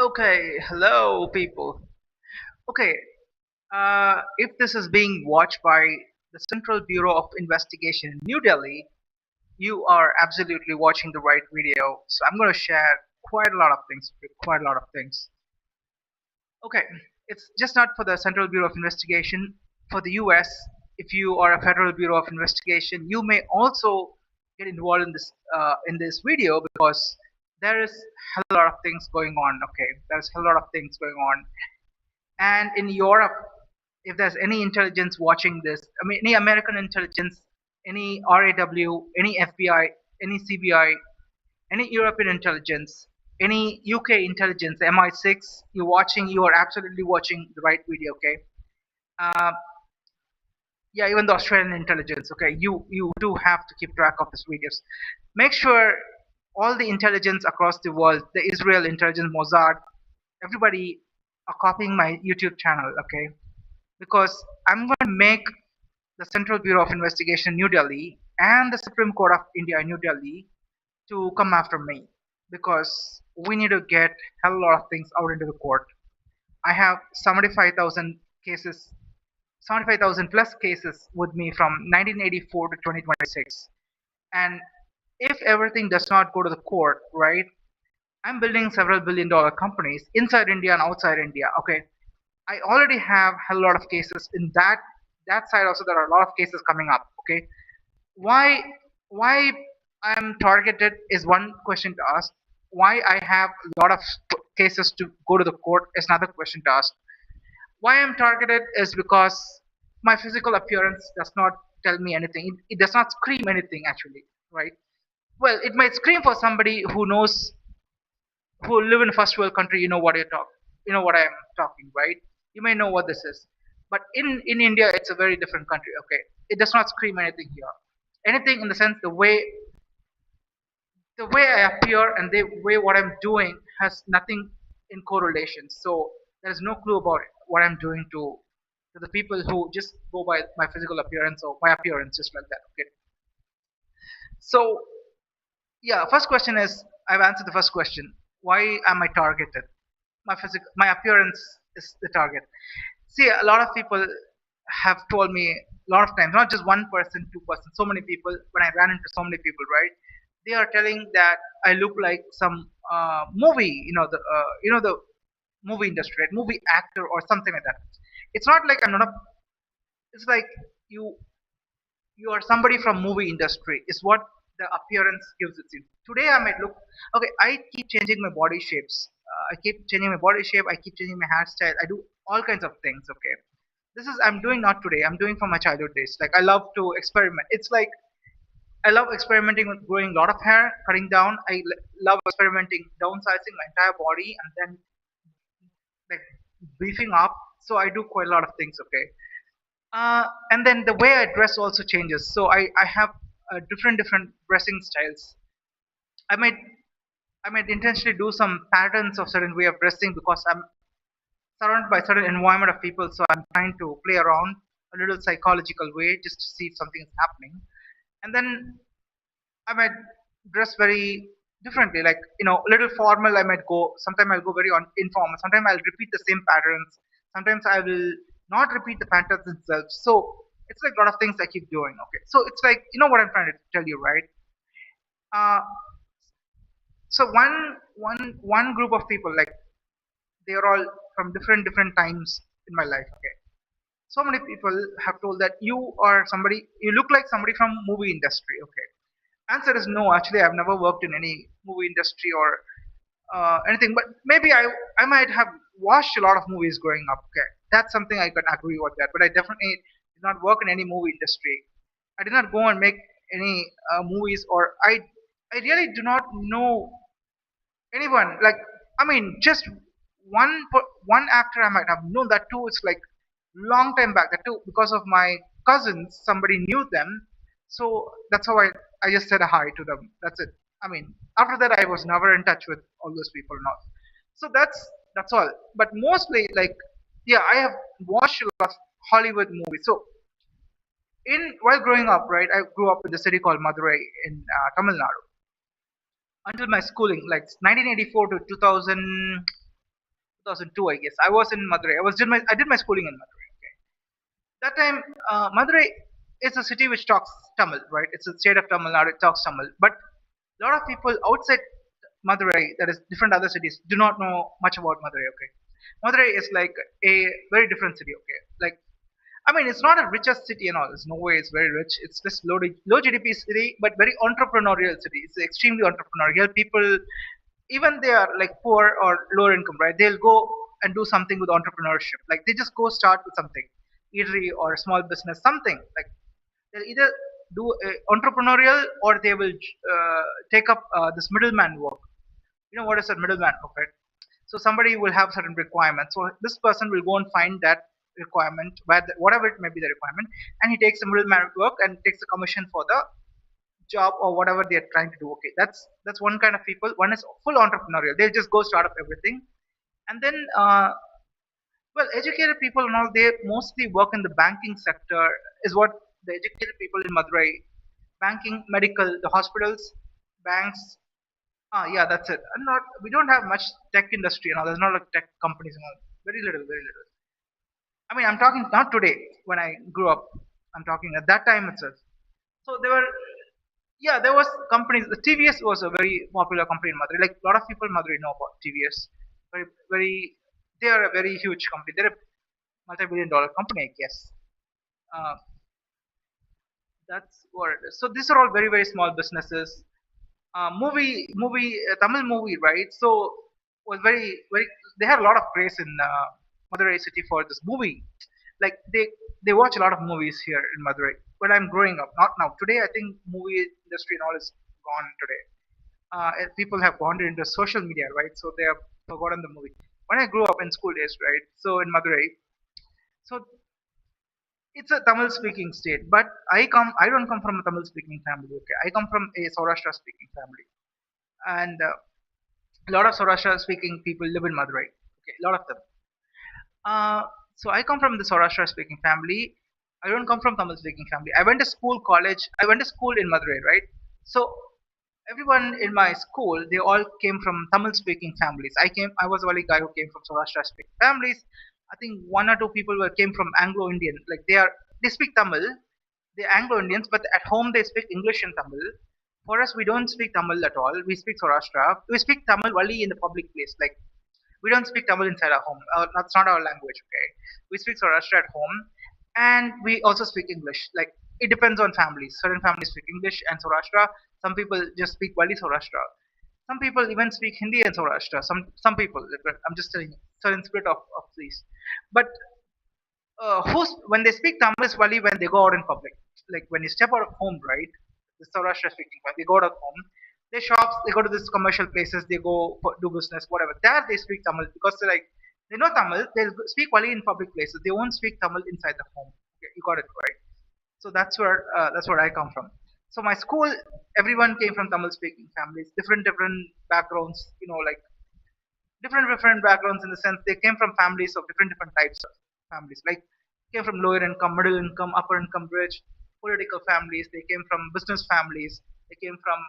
Okay, hello people. Okay, if this is being watched by the Central Bureau of Investigation in New Delhi, you are absolutely watching the right video. So I'm going to share quite a lot of things. Quite a lot of things. Okay, it's just not for the Central Bureau of Investigation. For the US, if you are a Federal Bureau of Investigation, you may also get involved in this video because there is a lot of things going on. Okay, there's a lot of things going on. And in Europe, if there's any intelligence watching this, I mean, any American intelligence, any RAW, any FBI, any CBI, any European intelligence, any UK intelligence, MI6, you're watching, you are absolutely watching the right video, okay? Uh, yeah, even the Australian intelligence, okay? You do have to keep track of these videos. Make sure all the intelligence across the world, the Israel intelligence, Mossad, everybody are copying my YouTube channel, okay? Because I'm going to make the Central Bureau of Investigation New Delhi and the Supreme Court of India in New Delhi to come after me because we need to get a lot of things out into the court. I have 75,000 cases, 75,000 plus cases with me from 1984 to 2026. And if everything does not go to the court, right, I'm building several billion-dollar companies inside India and outside India. Okay, I already have a lot of cases in that side. Also, there are a lot of cases coming up. Okay, why why I'm targeted is one question to ask. Why I have a lot of cases to go to the court is another question to ask. Why I'm targeted is because my physical appearance does not tell me anything. It does not scream anything actually, right? Well, it might scream for somebody who knows, who live in a first world country. You know what you're talking. You know what I'm talking, right? You may know what this is, but in India, it's a very different country. Okay, it does not scream anything here. Anything in the sense the way I appear and the way what I'm doing has nothing in correlation. So there is no clue about what I'm doing to the people who just go by my physical appearance or my appearance just like that. Okay. So yeah, first question is I've answered the first question. Why am I targeted? My appearance is the target. See, a lot of people have told me a lot of times, not just one person, two person, so many people. When I ran into so many people, right? They are telling that I look like some movie, the movie industry, right? Movie actor or something like that. It's not like I'm not a. It's like you you are somebody from movie industry is what the appearance gives it to you. Today I might look okay. I keep changing my body shapes. I keep changing my body shape. I keep changing my hairstyle. I do all kinds of things. Okay, this is I'm doing not today. I'm doing from my childhood days. Like I love to experiment. It's like I love experimenting with growing a lot of hair, cutting down. Love experimenting, downsizing my entire body, and then like beefing up. So I do quite a lot of things. Okay, and then the way I dress also changes. So I have different dressing styles. I might I might intentionally do some patterns of certain way of dressing because I'm surrounded by certain environment of people. So I'm trying to play around a little psychological way just to see if something is happening. And then I might dress very differently, like a little formal. I might go. Sometimes I'll go very informal. Sometimes I'll repeat the same patterns. Sometimes I will not repeat the patterns themselves. So it's like a lot of things I keep doing. Okay, so it's like what I'm trying to tell you, right? Uh, so one group of people, like they are all from different times in my life. Okay, so many people have told that you look like somebody from movie industry. Okay, answer is no. Actually, I've never worked in any movie industry or anything, but maybe I might have watched a lot of movies growing up. Okay, that's something I can agree with that. But I definitely did not work in any movie industry. I did not go and make any movies, or I really do not know anyone. Like I mean, just one actor I might have known. That too, it's like long time back. That too because of my cousins. Somebody knew them, so that's how I just said a hi to them. That's it. I mean, after that, I was never in touch with all those people now. So that's all. But mostly, like, yeah, I have watched a lot of Hollywood movies. So in while growing up, right, I grew up in the city called Madurai in Tamil Nadu until my schooling, like 1984 to 2000. 2002, I guess. I was in Madurai. I did my schooling in Madurai. Okay. That time, Madurai is a city which talks Tamil, right? It's a state of Tamil Nadu. It talks Tamil, but a lot of people outside Madurai, that is different other cities, do not know much about Madurai. Okay, Madurai is like a very different city. Okay, like I mean, it's not a richest city and all. There's no way it's very rich. It's just low GDP city, but very entrepreneurial city. It's extremely entrepreneurial. People, even they are like poor or lower income, right? They'll go and do something with entrepreneurship. Like they just go start with something, eatery or a small business, something. Like they'll either do entrepreneurial or they will take up this middleman work. You know what is a middleman work, right? So somebody will have certain requirements. So this person will go and find that requirement, whatever it may be the requirement, and he takes the middleman work and takes the commission for the job or whatever they are trying to do. Okay, that's one kind of people. One is full entrepreneurial. They'll just go start up everything, and then well, educated people and all, they mostly work in the banking sector. Is what the educated people in Madurai, banking, medical, the hospitals, banks. Ah, yeah, that's it. And not we don't have much tech industry and all. There's not like tech companies and all. Very little, very little. I mean, I'm talking not today when I grew up. I'm talking at that time itself. So there were, yeah, there was companies. The TVS was a very popular company in Madurai. Like a lot of people in Madurai know about TVS. Very, very, they are a very huge company. They're a multi-billion-dollar company, I guess. Uh, that's what it is. So these are all very, very small businesses. Tamil movie, right? So was very, very. They had a lot of praise in Madurai city for this movie. Like they watch a lot of movies here in Madurai. When I'm growing up, not now. Today, I think movie industry and all is gone today. People have wandered into social media, right? So they have forgotten the movie. When I grew up in school days, right? So in Madurai, so it's a Tamil speaking state, but I don't come from a Tamil speaking family. Okay, I come from a Saurashtra speaking family, and a lot of Saurashtra speaking people live in Madurai. Okay, a lot of them. Uh, so I come from the Saurashtra speaking family. I don't come from Tamil speaking family. I went to school, college. I went to school in Madurai, right? So everyone in my school, they all came from Tamil speaking families. I was the only guy who came from Saurashtra speaking families. I think one or two people came from Anglo Indian. Like they speak Tamil, they're Anglo Indians, but at home they speak English and Tamil. For us, we don't speak Tamil at all. We speak Saurashtra. We speak Tamil only in the public place. Like we don't speak Tamil inside our home. That's not our language. Okay, we speak Saurashtra at home, and we also speak English. Like it depends on families. Certain families speak English and Saurashtra. Some people just speak only Saurashtra. Some people even speak Hindi and Saurashtra. Some people. I'm just telling you, certain split of these. But when they speak Tamil is only when they go out in public. Like when you step out of home, right? The Saurashtra speaking, when they go out of home, they shops, they go to these commercial places, they go do business, whatever. There they speak Tamil because they know Tamil. They speak only in public places. They won't speak Tamil inside the home. Okay, you got it right. So that's where I come from. So my school, everyone came from Tamil speaking families, different backgrounds. You know, like different backgrounds in the sense they came from families of different types of families. Like came from lower income, middle income, upper income, rich, political families. They came from business families. They came from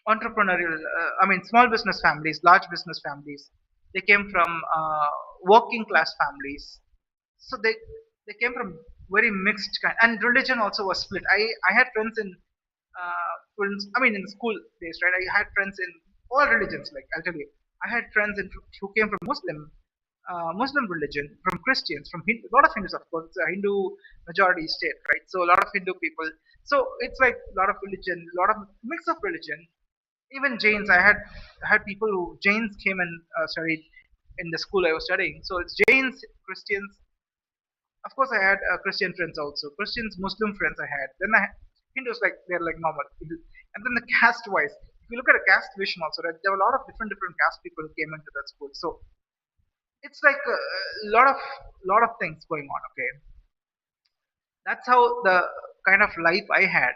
entrepreneurial. I mean, small business families, large business families. They came from working class families. So they came from very mixed kind. And religion also was split. I had friends in I mean in school days, right? I had friends in all religions. Like I'll tell you, I had friends who came from Muslim religion, from Christians, from Hindu, a lot of Hindus, of course. It's a Hindu majority state, right? So a lot of Hindu people. So it's like a lot of religion, a lot of mix of religion. Even Jains, I had people who Jains came and studied in the school I was studying. So it's Jains, Christians. Of course, I had Christian friends also. Christians, Muslim friends I had. Then Hindus, like they're like normal. And then the caste wise, if you look at a caste vision also, right, there were a lot of different caste people who came into that school. So it's like a lot of things going on. Okay, that's how the kind of life I had.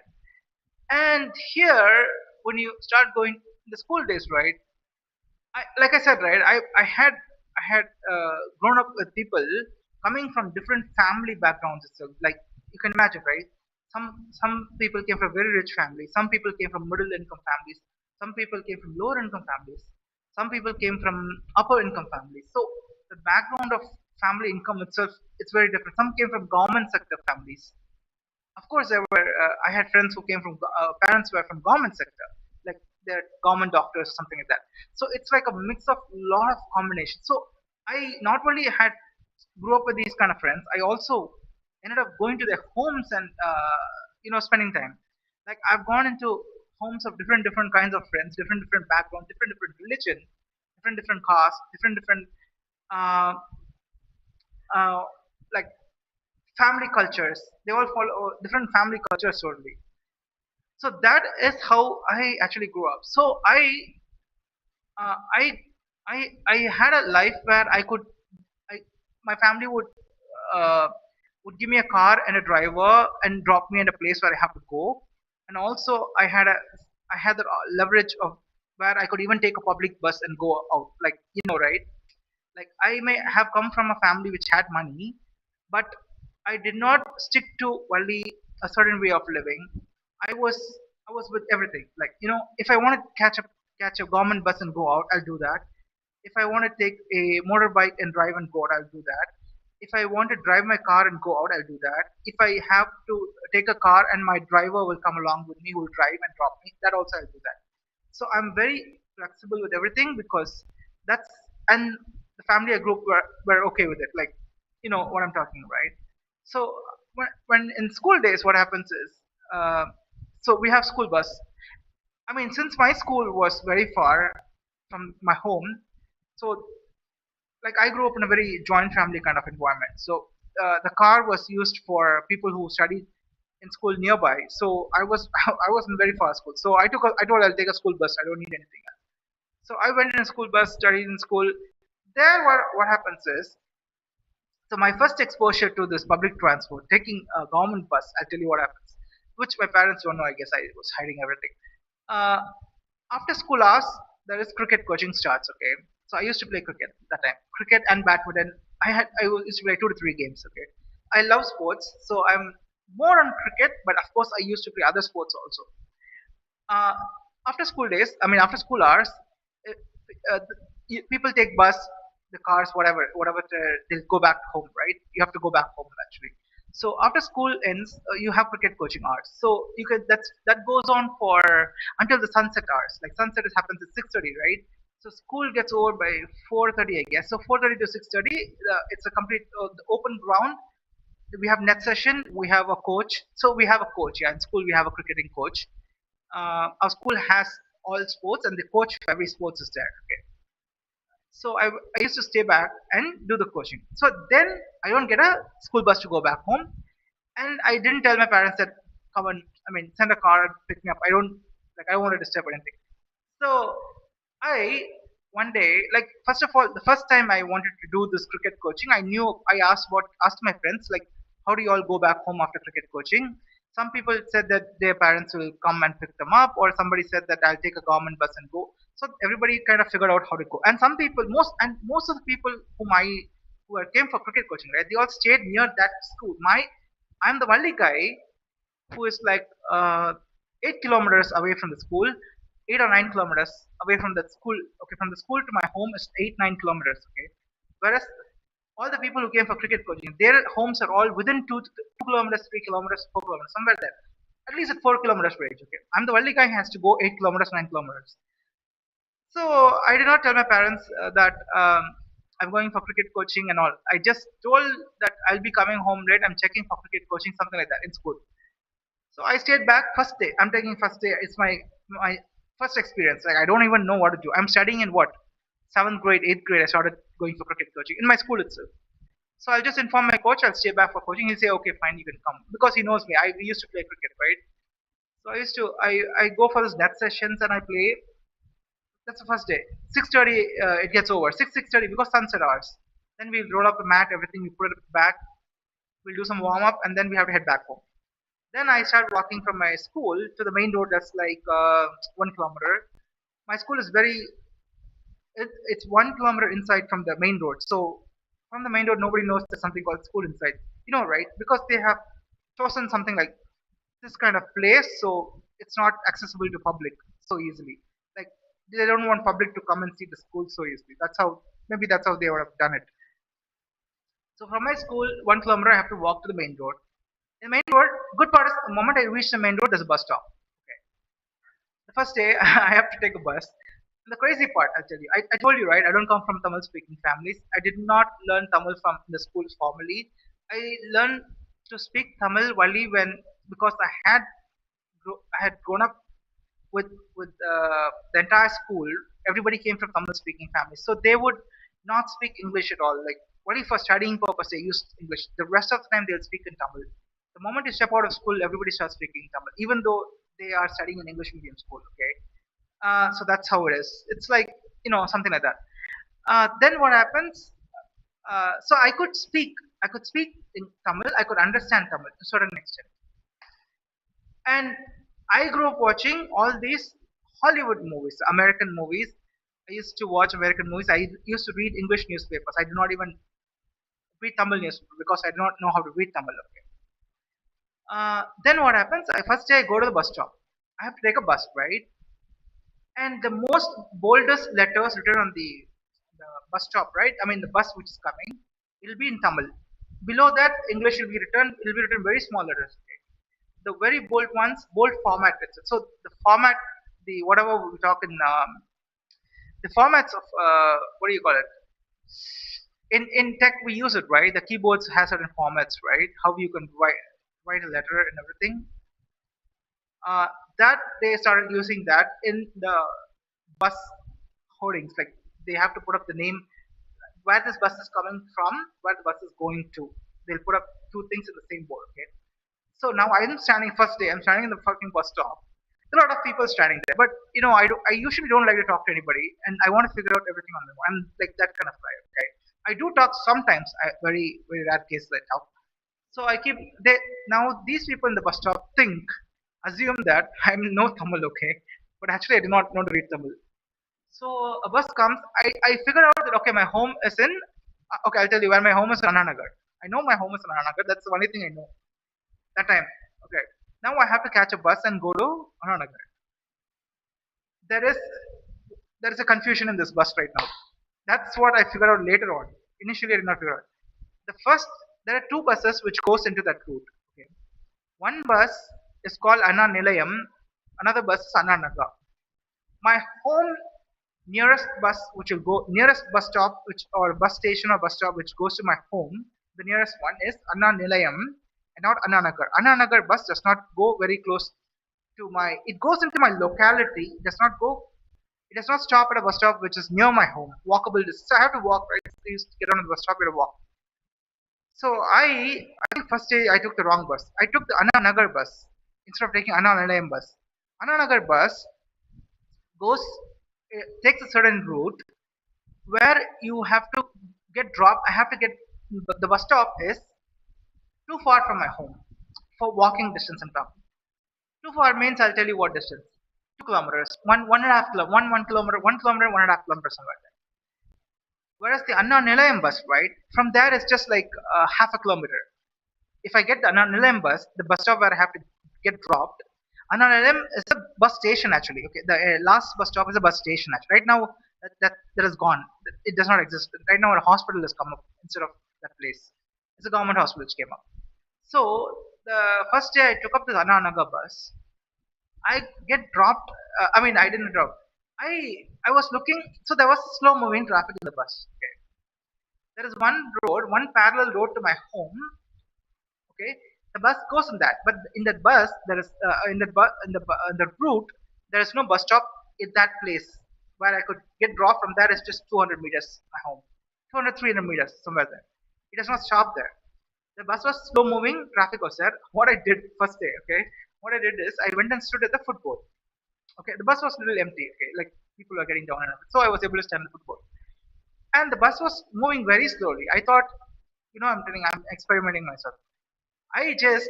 And here, when you start going the school days, right? Like I said, right? I had grown up with people coming from different family backgrounds itself. Like you can imagine, right? Some people came from very rich families. Some people came from middle income families. Some people came from lower income families. Some people came from upper income families. So the background of family income itself, it's very different. Some came from government sector families. Of course, there were. I had friends who came from parents who were from government sector, like they're government doctors or something like that. So it's like a mix of lot of combinations. So I not only had grew up with these kind of friends, I also ended up going to their homes and spending time. Like I've gone into homes of different kinds of friends, different backgrounds, different religion, different caste, different uh, uh, like family cultures. They all follow different family cultures totally. So that is how I actually grew up. So uh, I I had a life where I my family uh, would give me a car and a driver and drop me at a place where I have to go, and also I had the leverage of where I could even take a public bus and go out, like right. Like I may have come from a family which had money, but I did not stick to only a certain way of living. I was I was with everything. Like if I want to catch a government bus and go out, I'll do that. If I want to take a motorbike and drive and go out, I'll do that. If I want to drive my car and go out, I'll do that. If I have to take a car and my driver will come along with me, who will drive and drop me, that also I'll do that. So I'm very flexible with everything because that's and the family I grew up were okay with it. Like what I'm talking, right? So when in school days, what happens is, uh, so we have school bus. I mean, since my school was very far from my home, so like I grew up in a very joint family kind of environment. So the car was used for people who studied in school nearby. So I was in very far school. So I told I'll take a school bus. I don't need anything else. So I went in a school bus, studied in school. There, what happens is, so my first exposure to this public transport, taking a government bus, I'll tell you what happens, which my parents don't know. I guess I was hiding everything. Uh, After school hours, there is cricket coaching starts. Okay, so I used to play cricket that time, cricket and badminton. Used to play 2 to 3 games. Okay, I love sports, so I'm more on cricket, but of course I used to play other sports also. uh, After school days, I mean after school hours, uh, people take bus, the cars, whatever, they'll go back home, right? You have to go back home actually. So after school ends, you have cricket coaching hours. So that goes on for until the sunset hours. Like sunset happens at 6:30, right? So school gets over by 4:30, I guess. So 4:30 to 6:30, it's a complete open ground. We have net session. We have a coach. So we have a coach. Yeah, in school we have a cricketing coach. Our school has all sports and the coach for every sports is there. Okay. So I used to stay back and do the coaching. So then I don't get a school bus to go back home. And I didn't tell my parents that come and send a car and pick me up. I don't want to disturb or anything. So I one day, like first of all, the first time I wanted to do this cricket coaching, I asked my friends like, how do you all go back home after cricket coaching? Some people said that their parents will come and pick them up, or somebody said that I'll take a government bus and go. So everybody kind of figured out how to go. And most of the people who came for cricket coaching, right? They all stayed near that school. I'm the only guy who is like 8 kilometers away from the school, 8 or 9 kilometers away from the school. Okay, from the school to my home is 8 9 kilometers. Okay, whereas all the people who came for cricket coaching, their homes are all within 2 kilometers, 3 kilometers, 4 kilometers, somewhere there. At least at 4 kilometers range. Okay, I'm the only guy who has to go 8 kilometers, 9 kilometers. So I did not tell my parents that I'm going for cricket coaching and all. I just told that I'll be coming home late. I'm checking for cricket coaching, something like that in school. So I stayed back first day. I'm taking first day. It's my first experience. Like I don't even know what to do. I'm studying in what, seventh grade, eighth grade. I started going for cricket coaching in my school itself. So I'll just inform my coach. I'll stay back for coaching. He'll say, okay, fine, you can come because he knows me. We used to play cricket, right? So I go for these net sessions and I play. That's the first day. 6:30 it gets over. 6:30 because sunset hours. Then we roll up the mat, everything. We put it back. We'll do some warm up and then we have to head back home. Then I started walking from my school to the main road. That's like 1 kilometer. My school is it's 1 kilometer inside from the main road. So from the main road, nobody knows there's something called school inside. Right? Because they have chosen something like this kind of place, so it's not accessible to public so easily. Like They don't want public to come and see the school so easily. That's how, maybe that's how they would have done it. So from my school, 1 kilometer, I have to walk to the main road. The main road, good part is the moment I reach the main road, there's a bus stop. Okay. The first day, I have to take a bus. The crazy part, I'll tell you, I told you, right? I don't come from Tamil speaking families. I did not learn Tamil from the schools formally. I learned to speak Tamil only when, because I had grown up with the entire school. Everybody came from Tamil speaking families, so they would not speak English at all. Like only for studying purpose they use English. The rest of the time they'll speak in Tamil. The moment you step out of school, everybody starts speaking Tamil, even though they are studying in English medium school. Okay, so that's how it is. It's like, something like that. Then what happens? So I could speak. I could speak in Tamil. I could understand Tamil to a certain extent. And I grew up watching all these Hollywood movies, American movies. I used to watch American movies. I used to read English newspapers. I do not even read Tamil newspapers because I do not know how to read Tamil. Okay. Then what happens? First day I go to the bus stop. I have to take a bus, right? And the most boldest letters written on the bus stop, right? I mean the bus which is coming, it'll be in Tamil. Below that, English will be written. It'll be written very small letters. Okay? The very bold ones, bold format. So the format, the whatever we talk in, the formats of, what do you call it? In tech we use it, right? The keyboards has certain formats, right? How you can write a letter and everything. Uh, that they started using that in the bus hoardings. Like they have to put up the name, where this bus is coming from, where the bus is going to. They'll put up two things in the same board. Okay. So now I'm standing first day. I'm standing in the fucking bus stop. A lot of people standing there, but I usually don't like to talk to anybody, and I want to figure out everything on my own. I'm like that kind of guy. Okay, I do talk sometimes. Very very rare cases I talk. So I keep they now these people in the bus stop assume that I'm no Tamil. Okay, but actually I do not know to read Tamil. So a bus comes. I figure out that okay, my home is in. Okay, I'll tell you where my home is in Ananagar. I know my home is in Ananagar. That's the only thing I know that time. Okay. Now I have to catch a bus and go to Ananagar. There is there is a confusion in this bus right now. That's what I figured out later on. Initially, I did not figure out. The first, there are two buses which goes into that route. Okay. One bus is called Anna Nilayam. Another bus is Anna Naga. My home nearest bus, which will go nearest bus stop, which or bus station or bus stop, which goes to my home. The nearest one is Anna Nilayam and not Anna Nagar. Anna Nagar bus does not go very close to my. It goes into my locality. It does not go. It does not stop at a bus stop which is near my home, walkable distance. So I have to walk. Right, I used to get on the bus stop. I have to walk. So I think first day I took the wrong bus. I took the Anna Nagar bus instead of taking Anna Nilayam bus. Anna Nagar bus goes takes a certain route where you have to get dropped. I have to get the bus stop is too far from my home for walking distance. I'm talking. Too far means I'll tell you what distance. 2 kilometers, one and a half kilometer, 1 kilometer, 1 kilometer, 1.5 kilometers, somewhere there. Whereas the Anna Nilayam bus, right, from there it's just like half a kilometer. If I get the Anna Nilayam bus, the bus stop where I have to get dropped, Anna Nilayam is a bus station actually. Okay, the last bus stop is a bus station actually. Right now that is gone. It does not exist. Right now a hospital has come up instead of that place. It's a government hospital which came up. So the first day I took up the Anna Naga bus, I get dropped. I mean, I didn't drop. I was looking. So there was slow moving traffic in the bus. Okay, there is one road, one parallel road to my home. Okay, the bus goes in that, but in that bus there is in that bu- in the route there is no bus stop in that place where I could get dropped from. There is just 200 meters my home, 200 300 meters somewhere there. It does not stop there. The bus was slow moving, traffic was there. What I did first day, okay, what I did is I went and stood at the footboard. Okay, the bus was a little empty. Okay, like people were getting down and everything. So I was able to stand at the footboard. And the bus was moving very slowly. I thought, I'm experimenting myself. I just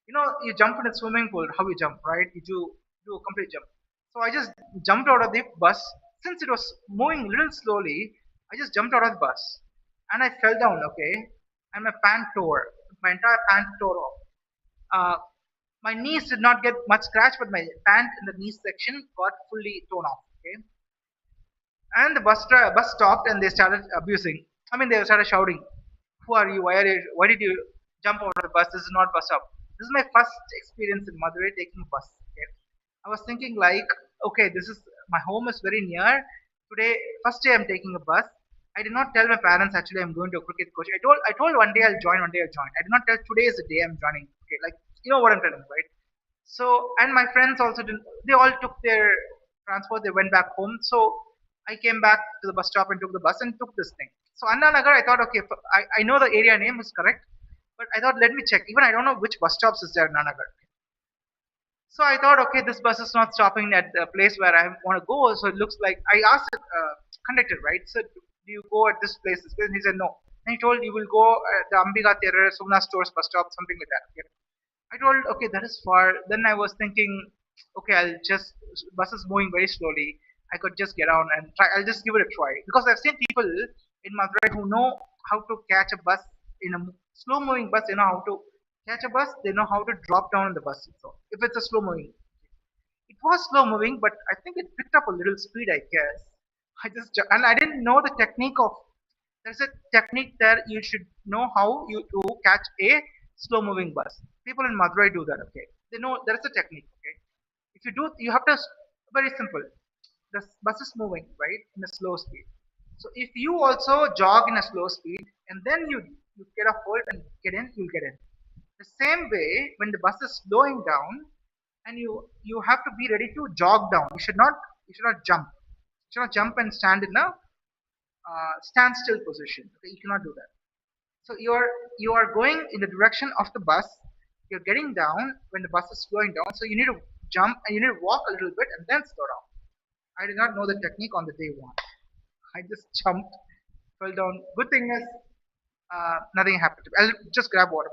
you jump in a swimming pool, how you jump, right? You do a complete jump. So I just jumped out of the bus. Since it was moving a little slowly, I just jumped out of the bus. And I fell down, okay? And my pant tore. My entire pant tore off. My knees did not get much scratch, but my pant in the knee section got fully torn off. Okay, and the bus stopped and they started abusing. I mean, they started shouting, "Who are you? Why are you? Why did you jump out of the bus? This is not bus stop." This is my first experience in Madurai taking a bus. Okay, I was thinking like, okay, this is my home is very near. Today, first day I'm taking a bus. I did not tell my parents actually I'm going to a cricket coach. I told one day I'll join, one day I'll join. I did not tell today is the day I'm joining. Okay, like you know what I'm telling, right? So, and my friends also didn't, they all took their transport, they went back home. So, I came back to the bus stop and took the bus and took this thing. So, Anna Nagar, I thought, okay, I know the area name is correct, but I thought, let me check. Even I don't know which bus stops is there in Anna Nagar. So, I thought, okay, this bus is not stopping at the place where I want to go. So, it looks like, I asked the conductor, right? So, do you go at this place, this place? And he said, no. And he told, you will go at the Ambika Theatre, Sumna Stores bus stop, something like that. Okay. I told, okay, that is far. Then I was thinking, okay, I'll just, bus is moving very slowly. I could just get on and try. I'll just give it a try because I've seen people in Madurai who know how to catch a bus in a slow moving bus. They know how to catch a bus. They know how to drop down in the bus. So if it's a slow moving, it was slow moving, but I think it picked up a little speed. I guess and I didn't know the technique of. There's a technique there. You should know how you to catch a slow moving bus. People in Madurai do that. Okay, they know there is a technique. Okay, if you do, you have to very simple. The bus is moving right in a slow speed. So if you also jog in a slow speed and then you get a hold and get in, you'll get in. The same way when the bus is slowing down and you have to be ready to jog down. You should not jump. You should not jump and stand in a standstill position. Okay, you cannot do that. So you are going in the direction of the bus. You're getting down when the bus is slowing down. So you need to jump and you need to walk a little bit and then slow down. I did not know the technique on the day one. I just jumped, fell down. Good thing is nothing happened to me. I'll just grab water.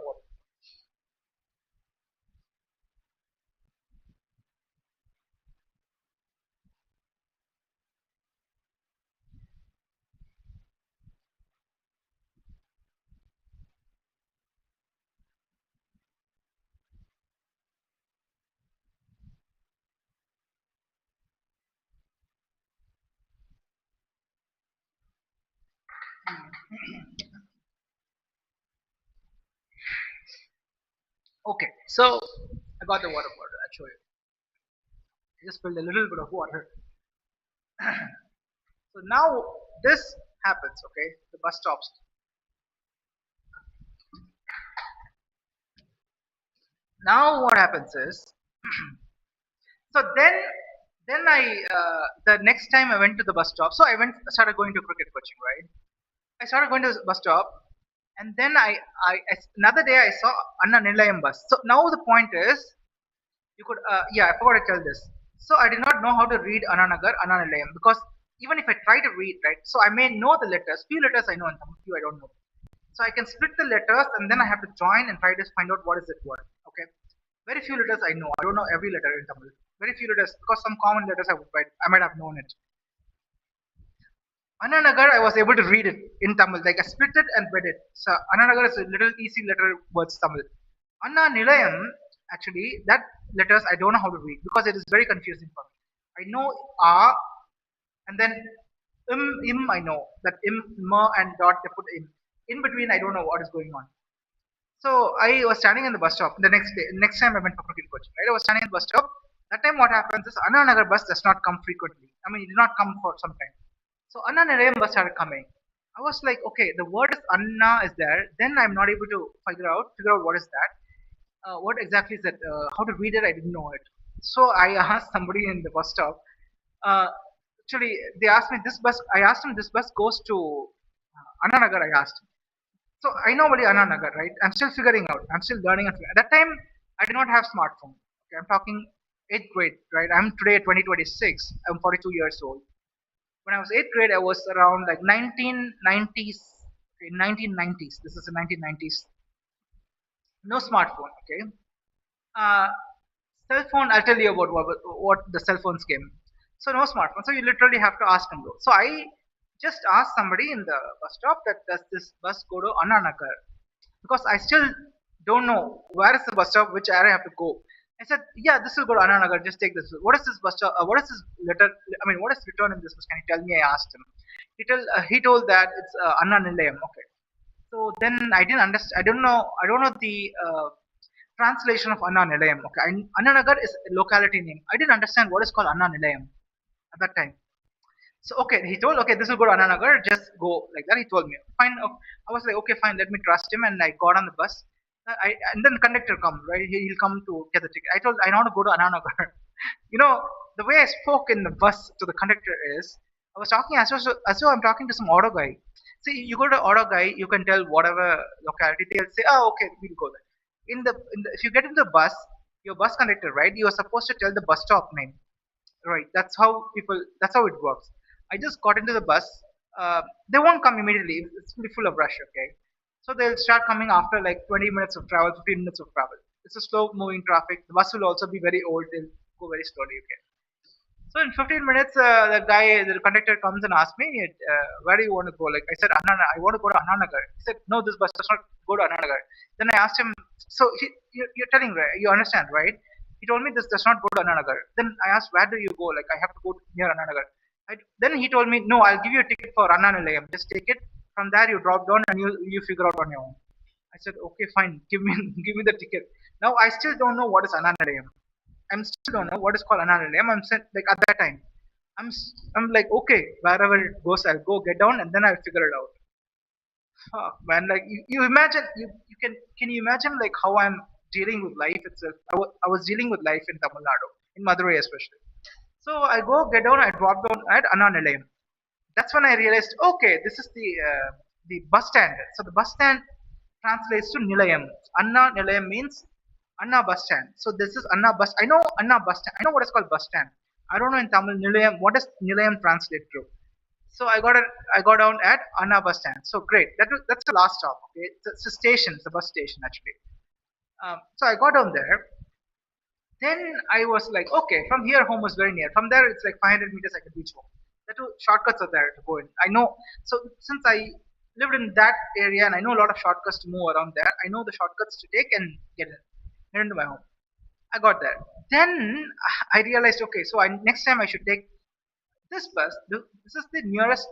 Okay, so I got the water bottle. I'll show you. I just spilled a little bit of water. So now this happens. Okay, the bus stops. Now what happens is, so then the next time I went to the bus stop. So I started going to cricket coaching, right? I started going to the bus stop, and then another day I saw Anna Nilayam bus. So now the point is, you could yeah, I forgot to tell this. So I did not know how to read Anna Nagar, Anna Nilayam because even if I try to read, right, so I may know the letters. Few letters I know and some few I don't know. So I can split the letters and then I have to join and try to find out what is that word. Okay. Very few letters I know. I don't know every letter in Tamil. Very few letters because some common letters I might have known it. Ananagar, I was able to read it in Tamil. Like I split it and read it. So Ananagar is a little easy letter words Tamil. Anna Nilayam, actually, that letters I don't know how to read because it is very confusing for me. I know A and then im I know that ma and dot they put in. In between I don't know what is going on. So I was standing in the bus stop the next day. Next time I went for cricket coaching, right? I was standing in the bus stop. That time what happens is Anna Nagar bus does not come frequently. I mean, it did not come for some time. So Anna Nilayam bus started coming. I was like, okay, the word is Anna is there. Then I'm not able to figure out what is that. What exactly is that? How to read it? I didn't know it. So I asked somebody in the bus stop. Uh, Actually, they asked me this bus. I asked him this bus goes to Anna Nagar. I asked. So I know only Anna Nagar, right? I'm still figuring out. I'm still learning. At that time, I did not have smartphone. Okay, I'm talking eighth grade, right? I'm today 2026. I'm 42 years old. When I was eighth grade, I was around like 1990s. Okay, 1990s. This is the 1990s. No smartphone. Okay. Uh, Cell phone. I'll tell you about what the cell phones came. So no smartphone. So you literally have to ask them. So I just asked somebody in the bus stop that does this bus go to Anna Nagar? Because I still don't know where is the bus stop, which area I have to go. I said, yeah, this will go to Ananagar. Just take this. What is this bus stop? What is this letter? I mean, what is written in this bus? Can you tell me? I asked him. He told that it's Anna Nilayam. Okay. So then I didn't understand. I don't know the translation of Anna Nilayam. Okay. Annanagar is a locality name. I didn't understand what is called Anna Nilayam at that time. So okay, he told, okay, this will go to Ananagar. Just go like that. He told me, fine. I was like, okay, fine. Let me trust him, and I got on the bus. And then the conductor come, right? He'll come to get the ticket. I told, I want to go to Ananagar. You know, the way I spoke in the bus to the conductor is, I was talking as though I'm talking to some auto guy. See, you go to auto guy, you can tell whatever locality they'll say. Oh, okay, we'll go there. If you get into the bus, your bus conductor, right? You are supposed to tell the bus stop name. Right. That's how it works. I just got into the bus. They won't come immediately. It's really full of rush. Okay. So they'll start coming after like 20 minutes of travel, 15 minutes of travel. It's a slow moving traffic. The bus will also be very old. They'll go very slowly. Okay. So in 15 minutes, the conductor comes and asks me, where do you want to go? Like I said, Anna, I want to go to Annanagar. He said, no, this bus does not go to Annanagar. Then I asked him, you're telling, right? You understand, right? He told me this does not go to Annanagar. Then I asked, where do you go? Like I have to go near Annanagar. Then he told me, no, I'll give you a ticket for Anna Nilayam. Just take it. From there, you drop down and you figure out on your own. I said, okay, fine. Give me give me the ticket. Now I still don't know what is Anna Nilayam. I'm still don't know what is called Ananalyam. Like at that time, I'm like okay, wherever it goes, I'll go get down and then I'll figure it out. Fuck, man, like you imagine can you imagine like how I'm dealing with life itself? I was dealing with life in Tamil Nadu, in Madurai especially. So I go get down, I drop down at Ananalyam. That's when I realized, okay, this is the bus stand. So the bus stand translates to Nilayam. Anna Nilayam means Anna bus stand. So this is Anna bus. I know Anna bus stand. I know what is called bus stand. I don't know in Tamil Nilayam. What does Nilayam translate to? So I got down at Anna bus stand. So great. That's the last stop. Okay, it's a station. It's a bus station actually. So I got down there. Then I was like, okay, from here home was very near. From there it's like 500 meters I could reach home. The two shortcuts are there to go in. I know. So since I lived in that area and I know a lot of shortcuts to move around there, I know the shortcuts to take and get into my home. I got there. Then I realized, okay, so next time I should take this bus. This is the nearest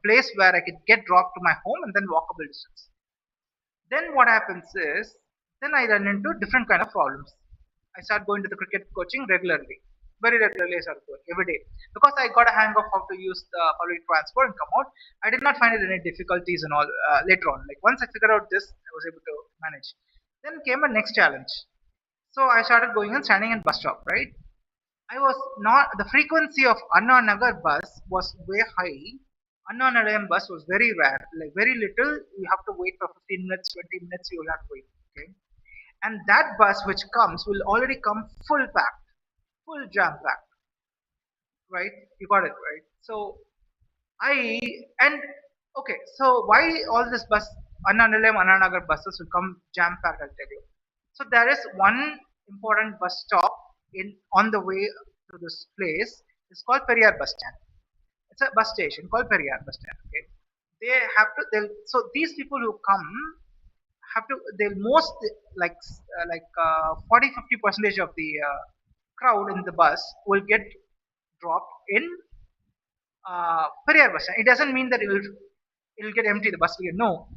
place where I could get dropped to my home and then walkable distance. Then what happens is, then I run into different kind of problems. I start going to the cricket coaching regularly. Very regularly I started going every day. Because I got a hang of how to use the public transport and come out, I did not find it any difficulties and all later on. Like once I figured out this, I was able to manage. Then came a next challenge. So I started going and standing in bus stop, right? I was not the frequency of Anna Nagar bus was way high. Anna Nilayam bus was very rare, like very little. You have to wait for 15 minutes, 20 minutes. You will have to wait. Okay, and that bus which comes will already come full packed, full jam packed. Right? You got it right. So I and okay. So why all this bus Anna Nilayam, Anna Nagar buses will come jam packed? I'll tell you. So there is one important bus stop in on the way to this place. It's called Periyar bus stand. It's a bus station called Periyar bus stand. Okay, they have to. They'll so these people who come have to. They'll most like 40-50 percentage of the crowd in the bus will get dropped in Periyar bus stand. It doesn't mean that it'll get empty. The bus will get no.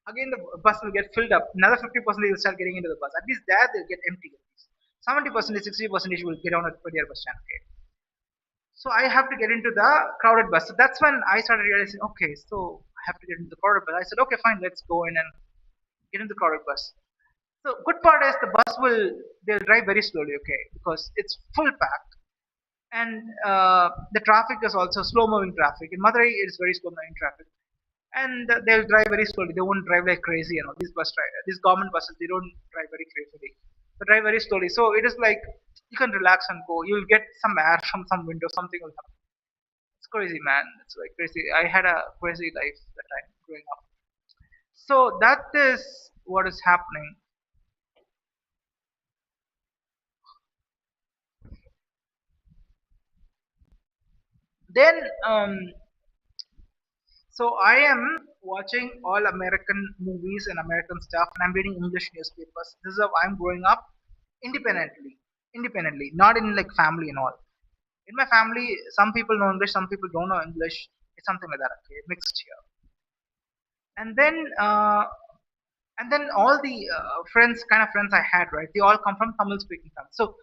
Again, the bus will get filled up. Another 50% will start getting into the bus. At least there they'll get empty. 70%, 60% will get on at Periyar bus stand. Okay. So I have to get into the crowded bus. So that's when I started realizing, okay, so I have to get into the crowded bus. I said, okay, fine, let's go in and get in the crowded bus. So good part is the bus they'll drive very slowly, okay, because it's full packed and the traffic is also slow moving traffic. In Madurai, it is very slow moving traffic, and they'll drive very slowly. They won't drive like crazy, you know. These government buses, they don't drive very crazily. They drive very slowly, so it is like you can relax and go. You'll get some air from some window, something will happen. It's crazy, man. It's like crazy. I had a crazy life that time growing up. So that is what is happening. Then so I am watching all American movies and American stuff, and I'm reading English newspapers. This is how I'm growing up. independently, not in like family and all. In my family, some people know English, some people don't know English. It's something like that. Okay, mixed here. And then all the kind of friends I had, right? They all come from Tamil speaking families. So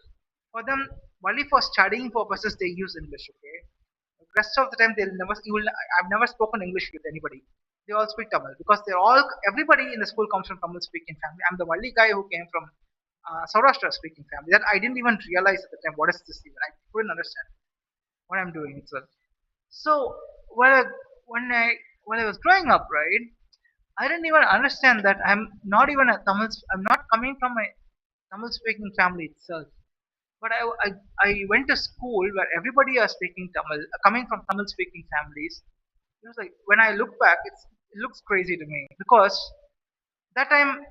for them, only for studying purposes, they use English. Okay, rest of the time they'll never. I've never spoken English with anybody. They all speak Tamil because they're all everybody in the school comes from Tamil speaking family. I'm the only guy who came from Saurashtra speaking family. That I didn't even realize at the time what is this even. I couldn't understand what I'm doing itself. So when I, when I when I was growing up, right, I didn't even understand that I'm not even a Tamil. I'm not coming from a Tamil speaking family itself. But I went to school where everybody are speaking Tamil, coming from Tamil speaking families. It was like when I look back, it looks crazy to me because that time,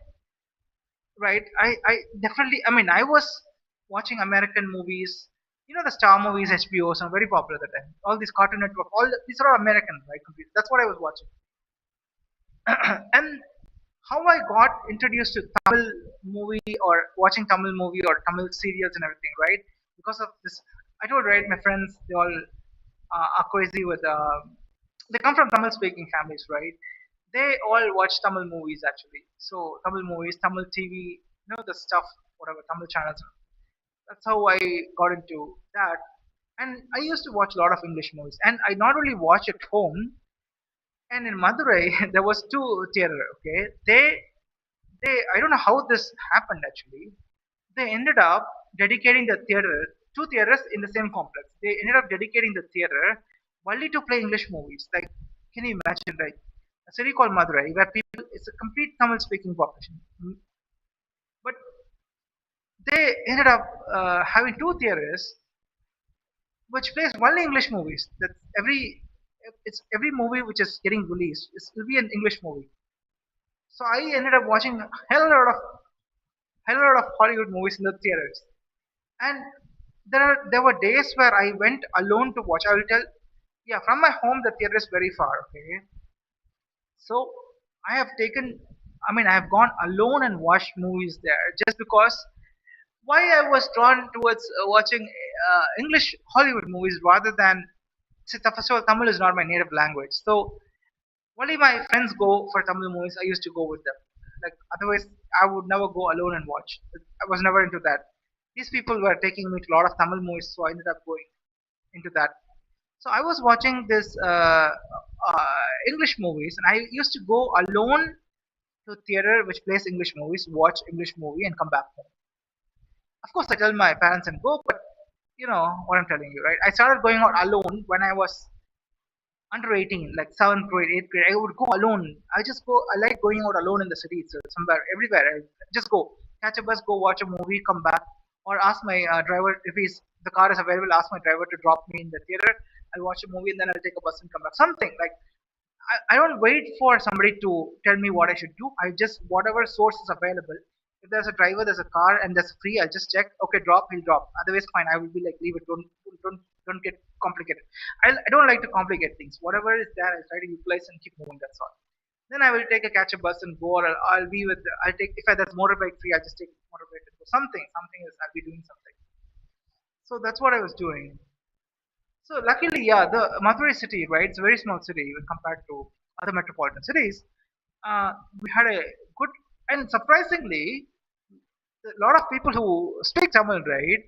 right? I definitely. I mean, I was watching American movies. You know the Star movies, HBOs, are very popular at the time. All these Cartoon Network, these are all American, right? That's what I was watching. And how I got introduced to Tamil movie or watching Tamil movie or Tamil serials and everything, right? Because of this, I told, right, my friends, they all are crazy with, they come from Tamil speaking families, right? They all watch Tamil movies actually. So Tamil movies, Tamil TV, the stuff, whatever, Tamil channels. That's how I got into that. And I used to watch a lot of English movies. And I not only watch at home, and in Madurai, there was two theater. Okay, I don't know how this happened actually. They ended up dedicating the theater, two theaters in the same complex. They ended up dedicating the theater only to play English movies. Like, can you imagine? Like a city called Madurai, where people, it's a complete Tamil speaking population, but they ended up having two theaters which plays only English movies. That's it's every movie which is getting released. Will be an English movie. So I ended up watching a hell lot of Hollywood movies in the theaters. And there were days where I went alone to watch. I will tell, yeah, from my home the theater is very far. Okay, so I have taken. I mean, I have gone alone and watched movies there just because why I was drawn towards watching English Hollywood movies rather than. See, first of all, Tamil is not my native language, so only my friends go for Tamil movies. I used to go with them. Like otherwise, I would never go alone and watch. I was never into that. These people were taking me to a lot of Tamil movies, so I ended up going into that. So I was watching this English movies, and I used to go alone to theater which plays English movies, watch English movie, and come back home. Of course, I tell my parents and go, but you know what I'm telling you, right? I started going out alone when I was under 18, like 7th grade, 8th grade. I would go alone. I like going out alone in the city, so somewhere, everywhere. I just go, catch a bus, go watch a movie, come back, or ask my driver if the car is available, ask my driver to drop me in the theater. I'll watch a movie and then I'll take a bus and come back. Something like I don't wait for somebody to tell me what I should do. I just whatever source is available. If there's a driver, there's a car, and there's free, I'll just check. Okay, drop, he'll drop. Otherwise, fine. I will be like, leave it. Don't get complicated. I don't like to complicate things. Whatever is there, I try to utilize and keep moving. That's all. Then I will take a catch a bus and go, or I'll be with. I'll take if there's motorbike free, I'll just take motorbike and go. Something is I'll be doing something. So that's what I was doing. So luckily, yeah, the Madurai city, right? It's a very small city when compared to other metropolitan cities. We had a good and surprisingly, a lot of people who speak Tamil, right?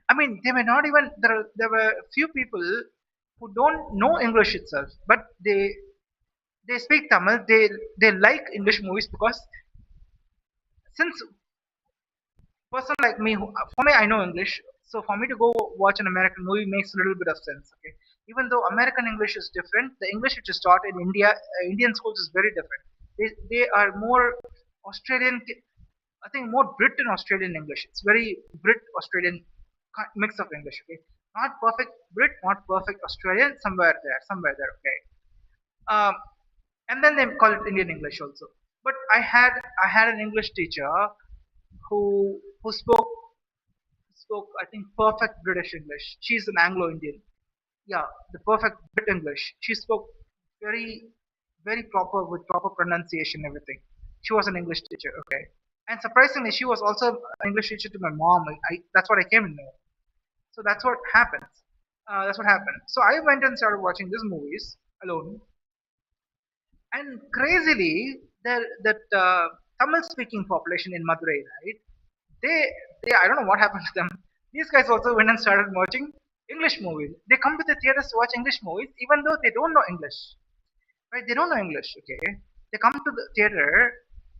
I mean, they may not even there were few people who don't know English itself, but they speak Tamil. They like English movies because since person like me, for me, I know English. So for me to go watch an American movie makes a little bit of sense. Okay, even though American English is different, the English which is taught in India, Indian schools is very different. They are more Australian. I think more Brit and Australian English. It's very Brit Australian mix of English. Okay, not perfect Brit, not perfect Australian. Somewhere there. Okay, um, and then they call it Indian English also. But I had an English teacher who spoke, I think, perfect British English. She's an Anglo-Indian. Yeah, the perfect Brit English. She spoke very, very proper with proper pronunciation, everything. She was an English teacher. Okay, And surprisingly, she was also an English teacher to my mom. That's what I came to know. So that's what happens. That's what happened. So I went and started watching these movies alone, and crazily, that Tamil speaking population in Madurai, right? They I don't know what happened to them. These guys also went and started watching English movies. They come to the theaters to watch English movies, even though they don't know English, right? They don't know English. Okay, they come to the theater.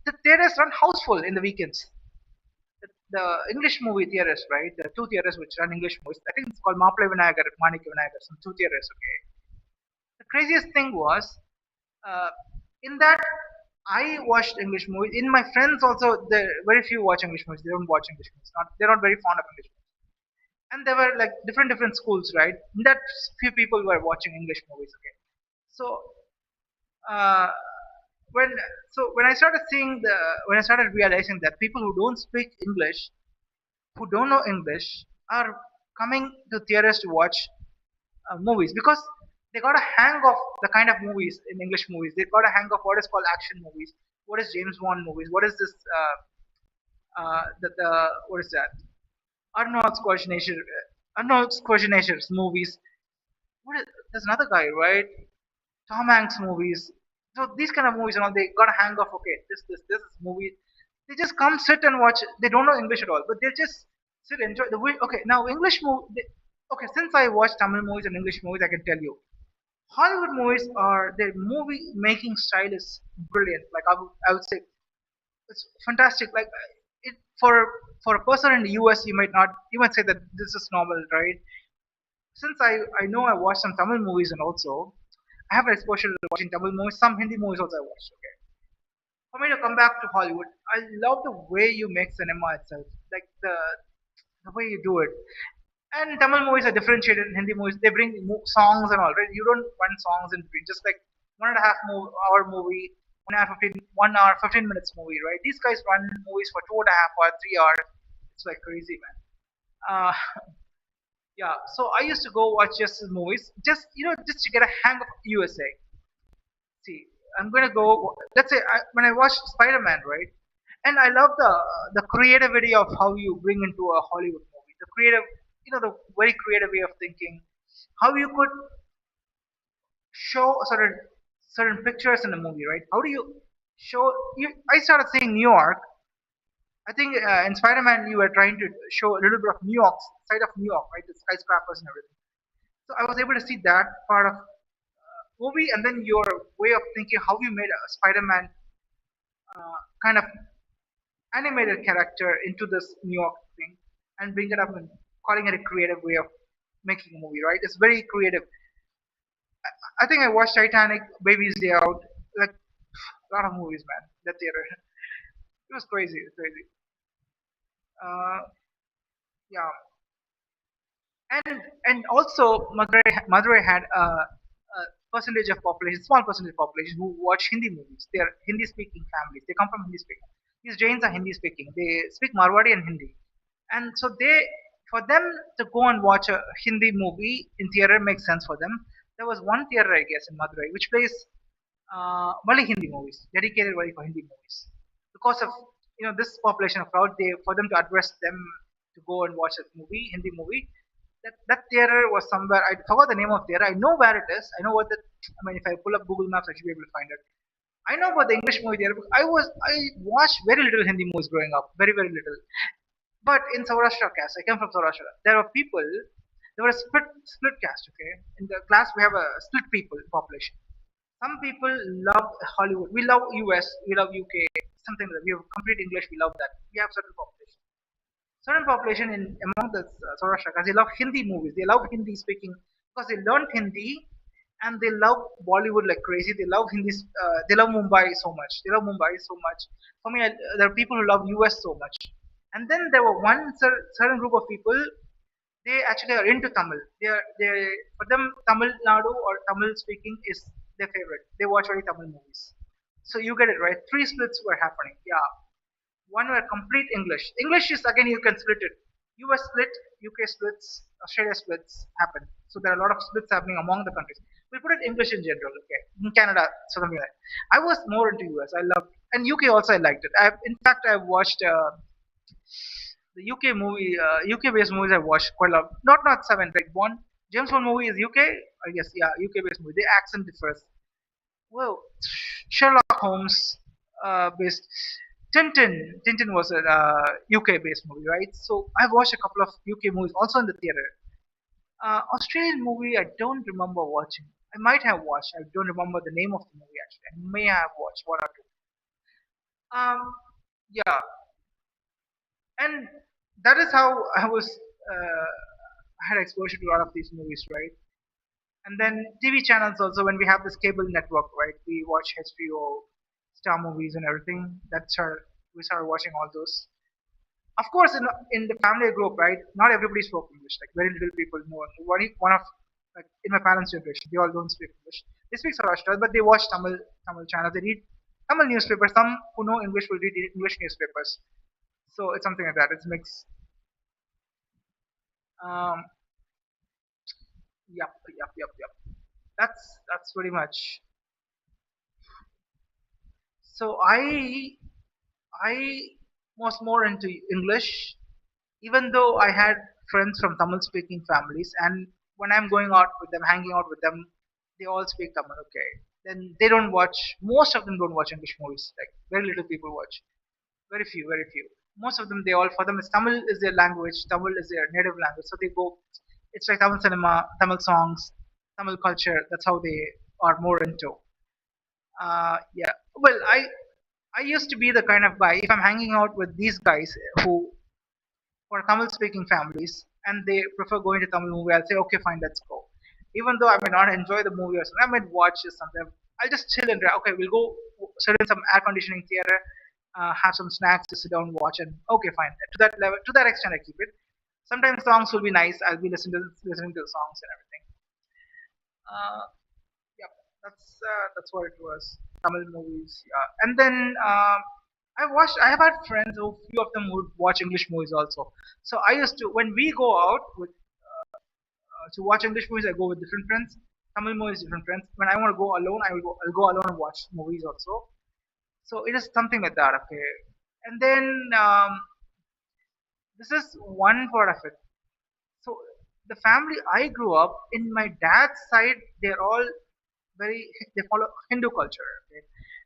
The theaters run houseful in the weekends. The English movie theaters, right? The two theaters which run English movies. I think it's called Maple Vinayagar, Manik Vinayagar, some two theaters. Okay, the craziest thing was uh, in that I watched English movies. In my friends also, there very few watch English movies. They don't watch English movies. They're not very fond of English movies. And there were like different schools, right? In that few people were watching English movies. Okay, so uh, when when I started seeing the when I started realizing that people who don't speak English, who don't know English, are coming to theaters to watch movies because they got a hang of the kind of movies in English movies. They got a hang of what is called action movies. What is James Bond movies? What is this? The what is that? Arnold Schwarzenegger. Arnold Schwarzenegger's movies. There's another guy, right? Tom Hanks movies. So these kind of movies, they got a hang of okay, this is movie. They just come sit and watch. They don't know English at all, but they just sit enjoy the way. Okay, now English movie. Okay, since I watch Tamil movies and English movies, I can tell you Hollywood movies are their movie making style is brilliant. Like I would say it's fantastic. Like it for a person in the US, you might say that this is normal, right? Since I know I watched some Tamil movies and also I have exposure to watching Tamil movies, some Hindi movies also I watched. Okay, for me to come back to Hollywood, I love the way you make cinema itself, like the way you do it. And Tamil movies are differentiated in Hindi movies. They bring songs and all, right? You don't run songs in between. Just like 1.5 hour movie, 1 hour 15 minutes movie, right? These guys run movies for 2.5 hours, 3 hours. It's like crazy, man. Uh, yeah. So I used to go watch just movies, just to get a hang of USA. See, I'm gonna go. Let's say when I watch Spider-Man, right? And I love the creativity of how you bring into a Hollywood movie. The creative, the very creative way of thinking. How you could show certain pictures in a movie, right? How do you show? I started seeing New York. I think in Spider-Man you were trying to show a little bit of New York, side of New York, right? The skyscrapers and everything. So I was able to see that part of movie, and then your way of thinking, how you made a Spider-Man kind of animated character into this New York thing and bring it up and calling it a creative way of making a movie, right? It's very creative. I think I watched Titanic, Baby's Day Out, like a lot of movies, man. That theater, it was crazy, crazy. Uh, yeah, and also Madurai had a percentage of population, small percentage of population who watch Hindi movies. They are Hindi speaking families. They come from Hindi speaking. These Jains are Hindi speaking. They speak Marwadi and Hindi, and so for them to go and watch a Hindi movie in theater makes sense for them. There was one theater, I guess, in Madurai which plays only Hindi movies, dedicated only for Hindi movies. Because of this population of crowd, they for them to address them to go and watch a movie, Hindi movie. That theater was somewhere. I forgot the name of theater. I know where it is. I know what the. I mean, if I pull up Google Maps, I should be able to find it. I know about the English movie theater because I watched very little Hindi movies growing up, very little. But in Saurashtra caste, I came from Saurashtra. There were people. There were a split caste. Okay, in the class we have a split people population. Some people love Hollywood. We love US. We love UK. Something like that. We have complete English. We love that. We have certain population. Certain population in among the Saurashtrakas, they love Hindi movies. They love Hindi speaking because they learned Hindi and they love Bollywood like crazy. They love Hindi. They love Mumbai so much. They love Mumbai so much. For me, there are people who love US so much. And then there were one certain group of people. They actually are into Tamil. They for them Tamil Nadu or Tamil speaking is their favorite. They watch only Tamil movies. So you get it right. Three splits were happening. Yeah, one were complete English. English is again you can split it. US split, UK splits, Australia splits happen. So there are a lot of splits happening among the countries. We'll put it English in general, okay? In Canada, something like that. I was more into US. I loved and UK also I liked it. In fact, I watched the UK movie, UK based movies. I watched quite a lot. Not seven, like one James Bond movie is UK. I guess yeah, UK based movie. The accent differs. Well, Sherlock Holmes based Tintin was a UK based movie, right? So I've watched a couple of UK movies also in the theater. Australian movie I don't remember watching. I might have watched. I don't remember the name of the movie actually. I may have watched one or two. Yeah, and that is how I was. I had exposure to a lot of these movies, right? And then TV channels also. When we have this cable network, right? We watch HBO, Star movies, and everything. That's our we started watching all those. Of course, in the family group, right? Not everybody spoke English. Like very little people know. One of like in my parents' generation, they all don't speak English. They speak Saurashtra, but they watch Tamil channels. They read Tamil newspapers. Some who know English will read English newspapers. So it's something like that. It's mixed. Um, yep. That's pretty much. So I was more into English, even though I had friends from Tamil speaking families, and when I'm going out with them, hanging out with them, they all speak Tamil. Okay, then they don't watch. Most of them don't watch English movies. Like very little people watch. Very few, very few. Most of them, they all for them is Tamil is their language. Tamil is their native language. So they go. It's like Tamil cinema, Tamil songs, Tamil culture. That's how they are more into. Yeah. Well, I used to be the kind of guy. If I'm hanging out with these guys who are Tamil speaking families and they prefer going to Tamil movie, I'll say okay, fine, let's go. Even though I may not enjoy the movie or something, I might watch it sometime. I'll just chill and okay, we'll go sit in some air conditioning theater, have some snacks to sit down, watch, and okay, fine. To that level, to that extent, I keep it. Sometimes songs will be nice. I'll be listening to the songs and everything. Uh, yeah, that's what it was. Tamil movies, yeah. And then I have had friends who few of them would watch English movies also. So I used to when we go out with to watch English movies, I go with different friends. Tamil movies, different friends. When I want to go alone, I'll go alone and watch movies also. So it is something like that, okay. And then this is one part of it. So the family I grew up in, my dad's side, they're all they follow Hindu culture. Okay?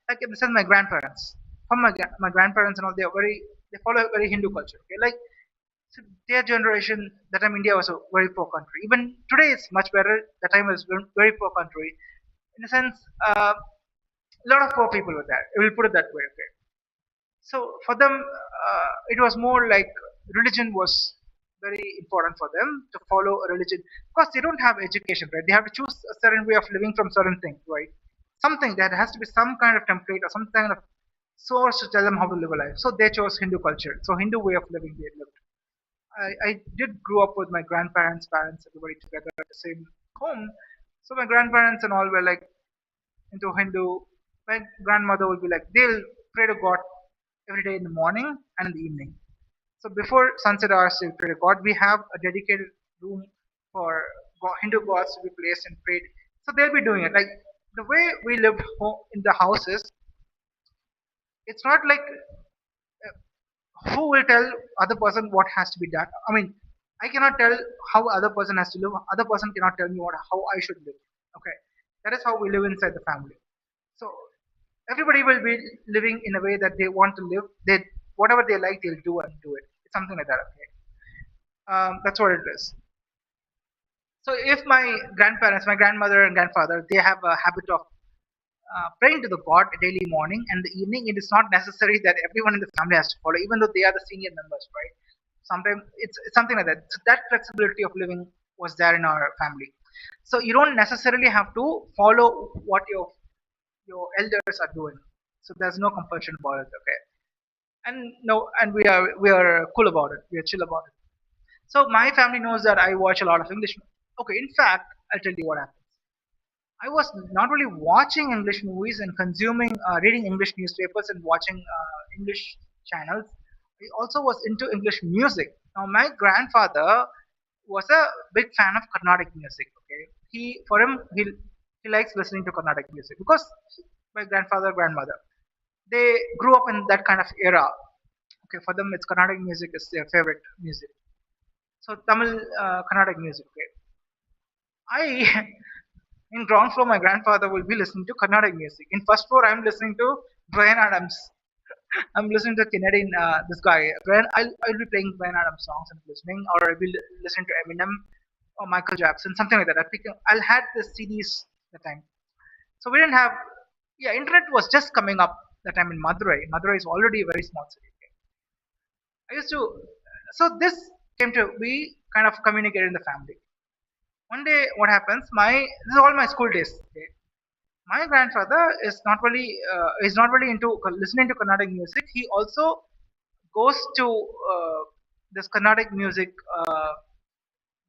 Like in the sense, my grandparents, from my grandparents and all, they are very they follow a very Hindu culture. Okay, like so their generation, that time India was a very poor country. Even today, it's much better. That time was very poor country. In a sense, a lot of poor people were there. We'll put it that way. Okay, so for them, it was more like religion was very important for them to follow a religion because they don't have education, right? They have to choose a certain way of living from certain things, right? Something that has to be some kind of template or some kind of source to tell them how to live a life. So they chose Hindu culture. So Hindu way of living they lived. I did grow up with my grandparents, parents, everybody together at the same home. So my grandparents and all were like into Hindu. My grandmother would be like, they'll pray to God every day in the morning and in the evening. So before sunset hours, they'll pray to God. We have a dedicated room for Hindu gods to be placed and prayed. So they'll be doing it. Like the way we lived in the houses, it's not like who will tell other person what has to be done. I mean, I cannot tell how other person has to live. Other person cannot tell me how I should live. Okay, that is how we live inside the family. So everybody will be living in a way that they want to live. They whatever they like, they'll do and do it. It's something like that. Okay, that's what it is. So if my grandparents, my grandmother and grandfather, they have a habit of praying to the God daily morning and the evening. It is not necessary that everyone in the family has to follow, even though they are the senior members, right? Sometimes it's something like that. So that flexibility of living was there in our family. So you don't necessarily have to follow what your elders are doing. So there's no compulsion about it, okay? And no, and we are cool about it. We are chill about it. So my family knows that I watch a lot of English. Okay, in fact, I'll tell you what happened. I was not only watching English movies and consuming, reading English newspapers and watching English channels. I also was into English music. Now, my grandfather was a big fan of Carnatic music. Okay, he likes listening to Carnatic music because my grandfather, grandmother, they grew up in that kind of era. Okay, for them, it's Carnatic music is their favorite music. So Tamil Carnatic music. Okay, I in ground floor, my grandfather will be listening to Carnatic music. In first floor, I'm listening to Brian Adams. I'm listening to Canadian this guy. Brian, I'll be playing Brian Adams songs and listening, or I'll be listening to Eminem or Michael Jackson, something like that. I'll had the CDs that time. So we didn't have, yeah, internet was just coming up that time in Madurai. Madurai is already a very small city. Okay. I used to, so this came to be kind of communicated in the family. One day, what happens? This is all my school days. Okay. My grandfather is not really into listening to Carnatic music. He also goes to this Carnatic music.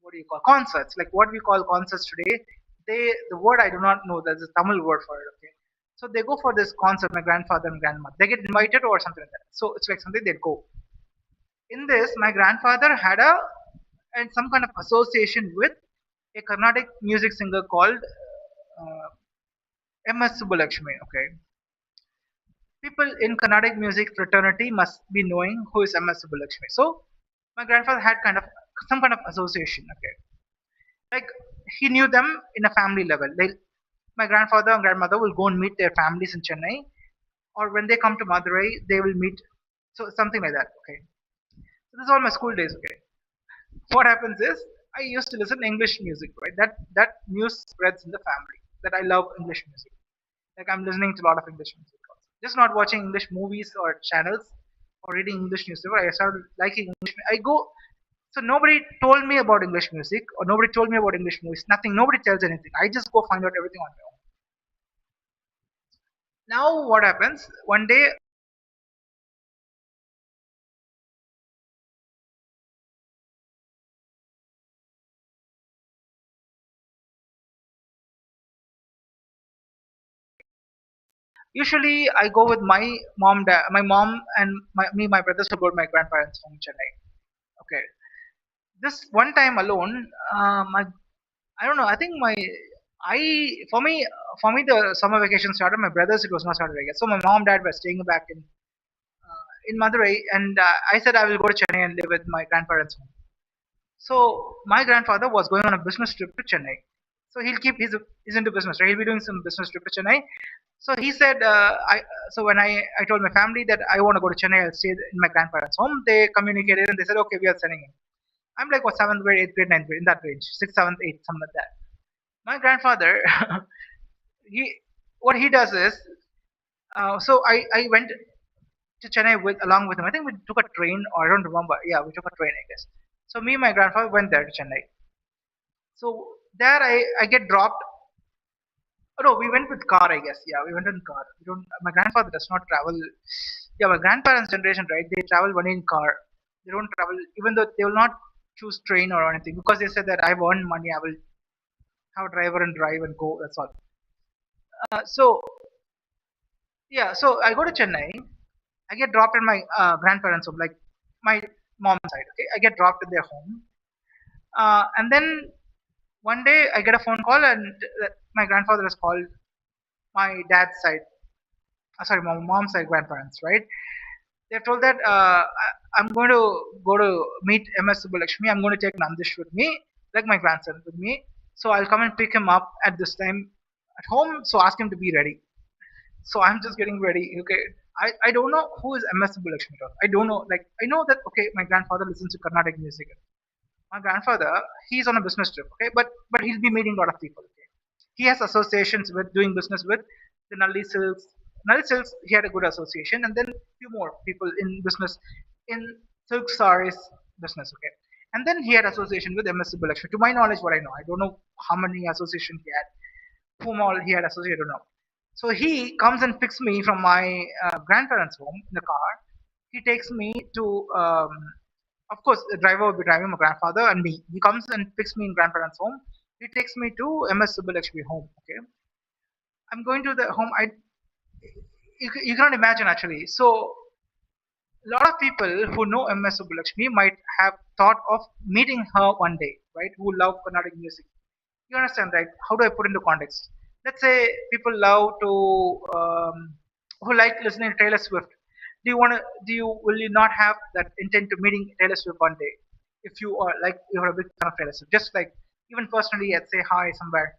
What do you call concerts? Like what we call concerts today. The word I do not know. There's a Tamil word for it. Okay, so they go for this concert. My grandfather and grandmother they get invited or something like that. So it's like something they go. In this, my grandfather had a and some kind of association with a Carnatic music singer called M.S. Subbulakshmi. Okay, people in Carnatic music fraternity must be knowing who is M.S. Subbulakshmi. So my grandfather had kind of some kind of association. Okay, like he knew them in a family level. My grandfather and grandmother will go and meet their families in Chennai, or when they come to Madurai, they will meet. So something like that. Okay, so this is all my school days. Okay, what happens is I used to listen to English music. Right, that news spreads in the family that I love English music. Like I'm listening to a lot of English music. Also. Just not watching English movies or channels or reading English newspaper. I started liking English. I go. So nobody told me about English music or nobody told me about English movies. Nothing. Nobody tells anything. I just go find out everything on my own. Now what happens? One day, usually I go with my mom and my brothers to go to my grandparents' home in Chennai. Okay. This one time alone, I don't know. I think I for me the summer vacation started. My brothers it was not started yet. So my mom dad were staying back in Madurai, and I said I will go to Chennai and live with my grandparents home. So my grandfather was going on a business trip to Chennai. So he's into business, right? He'll be doing some business trip to Chennai. So he said, so when I told my family that I want to go to Chennai, I'll stay in my grandparents' home. They communicated and they said, okay, we are sending him. I'm like, what, seventh grade, eighth grade, ninth grade, in that range, sixth, seventh, eighth, something like that. My grandfather, he, what he does is, so I went to Chennai along with him. I think we took a train, or I don't remember. Yeah, we took a train, I guess. So me and my grandfather went there to Chennai. So there I get dropped. Oh, no, we went with car, I guess. Yeah, we went in car. We don't. My grandfather does not travel. Yeah, my grandparents' generation, right? They travel only in car. They don't travel, even though they will not choose train or anything because they said that I've earned money. I will have a driver and drive and go. That's all. So yeah, so I go to Chennai. I get dropped in my grandparents' home, like my mom's side. Okay, I get dropped in their home, and then one day I get a phone call, and my grandfather has called my dad's side. Sorry, my mom's side grandparents, right? They've told that I'm going to go to meet MS Subbulakshmi. I'm going to take Nandish with me, like my grandson with me. So I'll come and pick him up at this time at home. So ask him to be ready. So I'm just getting ready. Okay, I don't know who is MS Subbulakshmi. I don't know. Like I know that okay, my grandfather listens to Carnatic music. My grandfather, he's on a business trip. Okay, but he'll be meeting a lot of people. Okay, he has associations with doing business with the Nalli Silks. Nalli Silks, he had a good association, and then few more people in business in silk saris business. Okay, and then he had association with MS Subbulakshmi. To my knowledge, what I know, I don't know how many associations he had, whom all he had associated. I don't know. So he comes and picks me from my grandparents' home in the car. He takes me to, of course, the driver will be driving my grandfather and me. He comes and picks me in grandparents' home. He takes me to MS Subbulakshmi home. Okay, I'm going to the home. You cannot imagine actually. So a lot of people who know MS Subbulakshmi might have thought of meeting her one day, right? Who love Carnatic music. You understand, right? How do I put into context? Let's say people love to who like listening to Taylor Swift. Will you not have that intent to meeting Taylor Swift one day? If you are like you're a big fan of Taylor Swift, just like even personally, I'd say hi somewhere.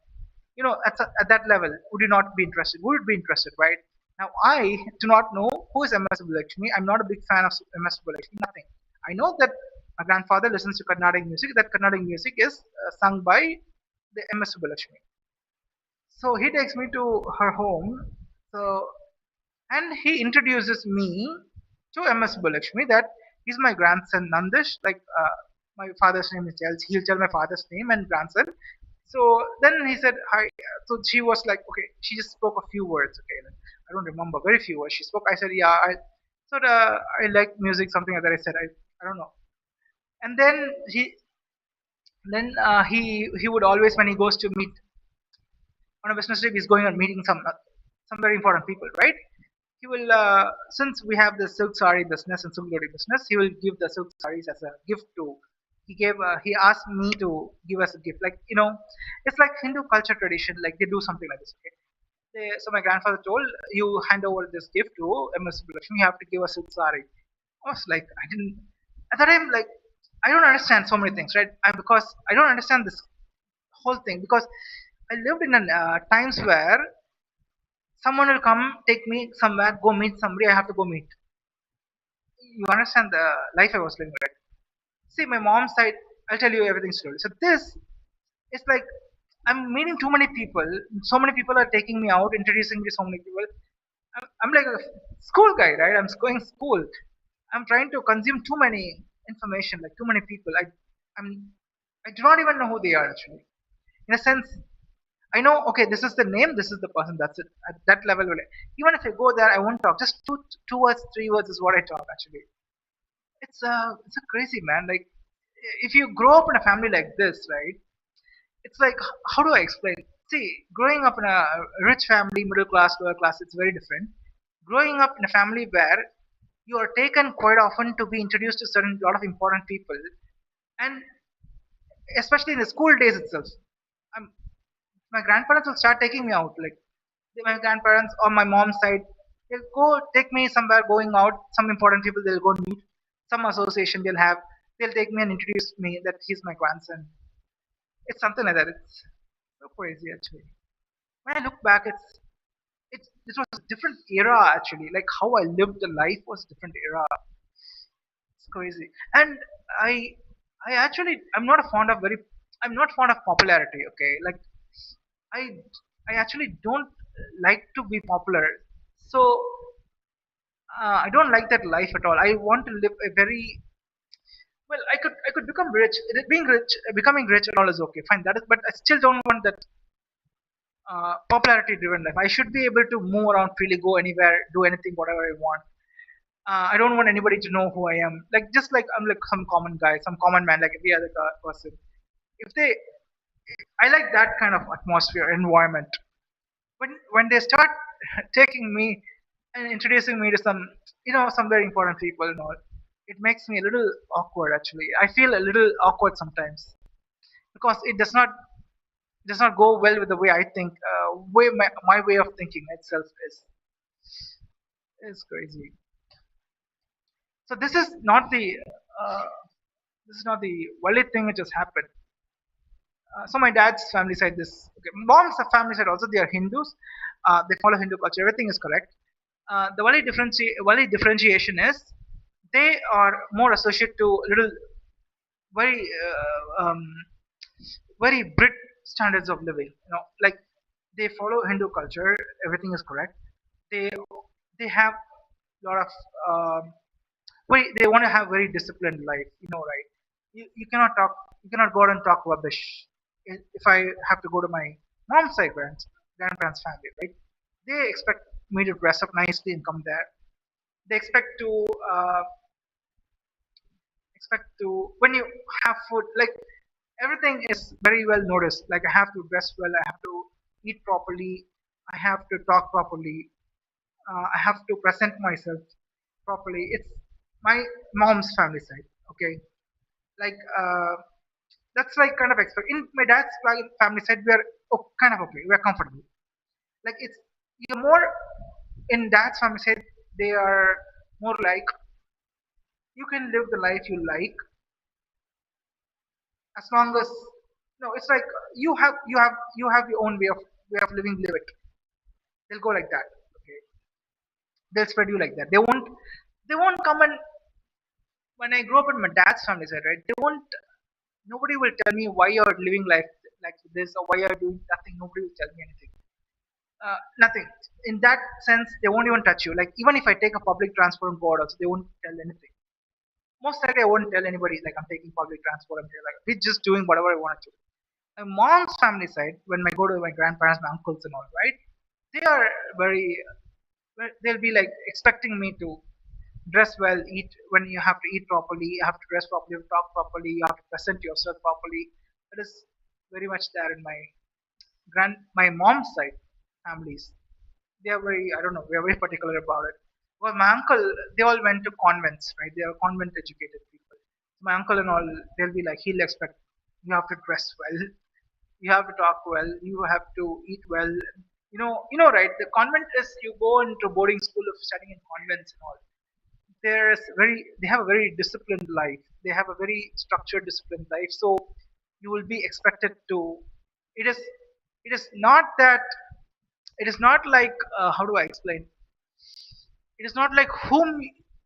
At that level, would you not be interested? Would you be interested, right? Now, I do not know who is MS Subbulakshmi. I'm not a big fan of MS Subbulakshmi. Nothing. I know that my grandfather listens to Carnatic music. That Carnatic music is sung by the MS Subbulakshmi. So he takes me to her home. So and he introduces me to MS Subbulakshmi that he's my grandson Nandish. Like my father's name is Jels. He'll tell my father's name and grandson. So then he said hi. So she was like, okay. She just spoke a few words. Okay, like, I don't remember very few words she spoke. I said, yeah. I like music, something like that. I said, I don't know. And then he would always when he goes to meet on a business trip, he's going on meeting some very important people, right? He will since we have the silk sari business and silk lodi business, he will give the silk saris as a gift to. He asked me to give us a gift, like it's like Hindu culture tradition, like they do something like this. Okay, so my grandfather told you hand over this gift to MS Lakshmi, you have to give a silk sari. I was like, I didn't at that time, like I don't understand so many things, right? Because I don't understand this whole thing because I lived in times where someone will come, take me somewhere, go meet somebody, I have to go meet. You understand the life I was living, right? See, my mom's side, I'll tell you everything slowly. So this is like I'm meeting too many people. So many people are taking me out, introducing me to so many people. I'm like a school guy, right? I'm going school. I'm trying to consume too many information, like too many people. I'm I do not even know who they are actually. In a sense, I know, okay, this is the name, this is the person, that's it. At that level, even if I go there, I won't talk. Just two words, three words is what I talk actually. It's a crazy man. Like, if you grow up in a family like this, right? It's like, how do I explain? See, growing up in a rich family, middle class, lower class, it's very different. Growing up in a family where you are taken quite often to be introduced to certain lot of important people, and especially in the school days itself. I'm, my grandparents will start taking me out. Like my grandparents on my mom's side, they'll go take me somewhere going out. Some important people they'll go meet. Some association they'll have. They'll take me and introduce me that he's my grandson. It's something like that. It's so crazy actually. When I look back, it was a different era actually. Like how I lived the life was a different era. It's crazy. And I I'm not a fond of very I'm not fond of popularity, okay? Like I I actually don't like to be popular. So I don't like that life at all. I want to live a very well. I could become rich. Being rich, becoming rich and all is okay, fine. That is, but I still don't want that popularity-driven life. I should be able to move around freely, go anywhere, do anything, whatever I want. I don't want anybody to know who I am. Like just like I'm like some common guy, some common man, like every other person. If they, I like that kind of atmosphere, environment. When they start taking me and introducing me to some very important people and all, it makes me a little awkward actually. I feel a little awkward sometimes because it does not go well with the way I think. Way my way of thinking itself is crazy. So uh, this is not the only thing which has happened. So my dad's family side, this okay, mom's family side also they are Hindus. They follow Hindu culture. Everything is correct. The only differentiation is they are more associated to little very very Brit standards of living. Like they follow Hindu culture. Everything is correct. They they have a lot of they want to have very disciplined life. Right? You cannot talk. You cannot go out and talk rubbish. If I have to go to my mom's side grandparents' family, right? They expect me to dress up nicely and come there. They expect to when you have food, like everything is very well noticed. Like I have to dress well, I have to eat properly, I have to talk properly, I have to present myself properly. It's my mom's family side, okay? Like that's like kind of expect. In my dad's family side, we are kind of okay, we are comfortable. Like it's you're more. in dad's family side, they are more like you can live the life you like as long as no, it's like you have your own way of living, live it. They'll go like that. Okay, they'll spread you like that. They won't come and when I grew up in my dad's family side, right? They won't. Nobody will tell me why you're living life like this or why you're doing nothing. Nobody will tell me anything. Nothing. In that sense, they won't even touch you. Like even if I take a public transport and go out, also, they won't tell anything. Most likely, I won't tell anybody like I'm taking public transport. I'm like we're just doing whatever I want to do. My mom's family side, when I go to my grandparents, my uncles, and all, right? They are very. They'll be like expecting me to dress well, eat when you have to eat properly, you have to dress properly, you have to talk properly, you have to present yourself properly. That is very much there in my mom's side families. They are very I don't know, we are very particular about it. Well, my uncle, they all went to convents, right? They are convent educated people. My uncle and all, they'll be like, he'll expect you have to dress well, you have to talk well, you have to eat well. Right? The convent is you go into boarding school of studying in convents and all. They have a very disciplined life. They have a very structured, disciplined life. So you will be expected to. It is. It is not that. It is not like how do I explain? It is not like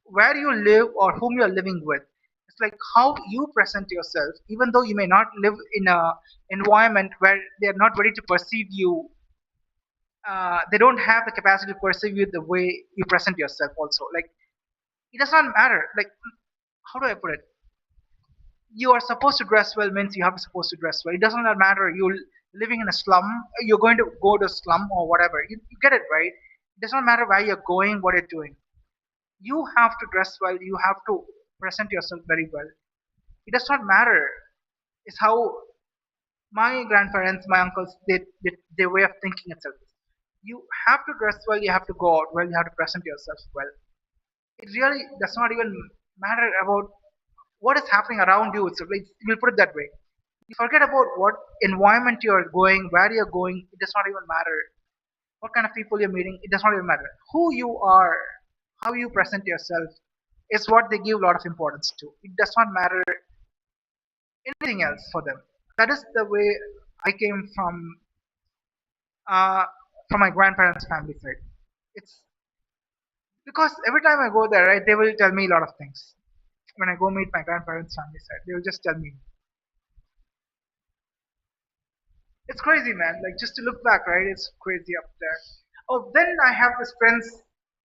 where you live or whom you are living with. It's like how you present yourself, even though you may not live in a environment where they are not ready to perceive you. They don't have the capacity to perceive you the way you present yourself. Also, like it does not matter. Like how do I put it? You are supposed to dress well means you have to supposed to dress well. It doesn't matter you're living in a slum, you're going to go to slum or whatever. You get it, right? It does not matter where you're going, what you're doing. You have to dress well, you have to present yourself very well. It does not matter. It's how my grandparents, my uncles, their way of thinking itself. You have to dress well, you have to go out well, you have to present yourself well. It really does not even matter about what is happening around you. So we'll put it that way. You forget about what environment you're going, where you're going. It does not even matter. What kind of people you're meeting. It does not even matter. Who you are, how you present yourself, is what they give a lot of importance to. It does not matter anything else for them. That is the way I came uh, from my grandparents' family side. It's because every time I go there, right, they will tell me a lot of things. When I go meet my grandparents' family side, they will just tell me. It's crazy, man. Like just to look back, right? It's crazy up there. Oh, then I have this friends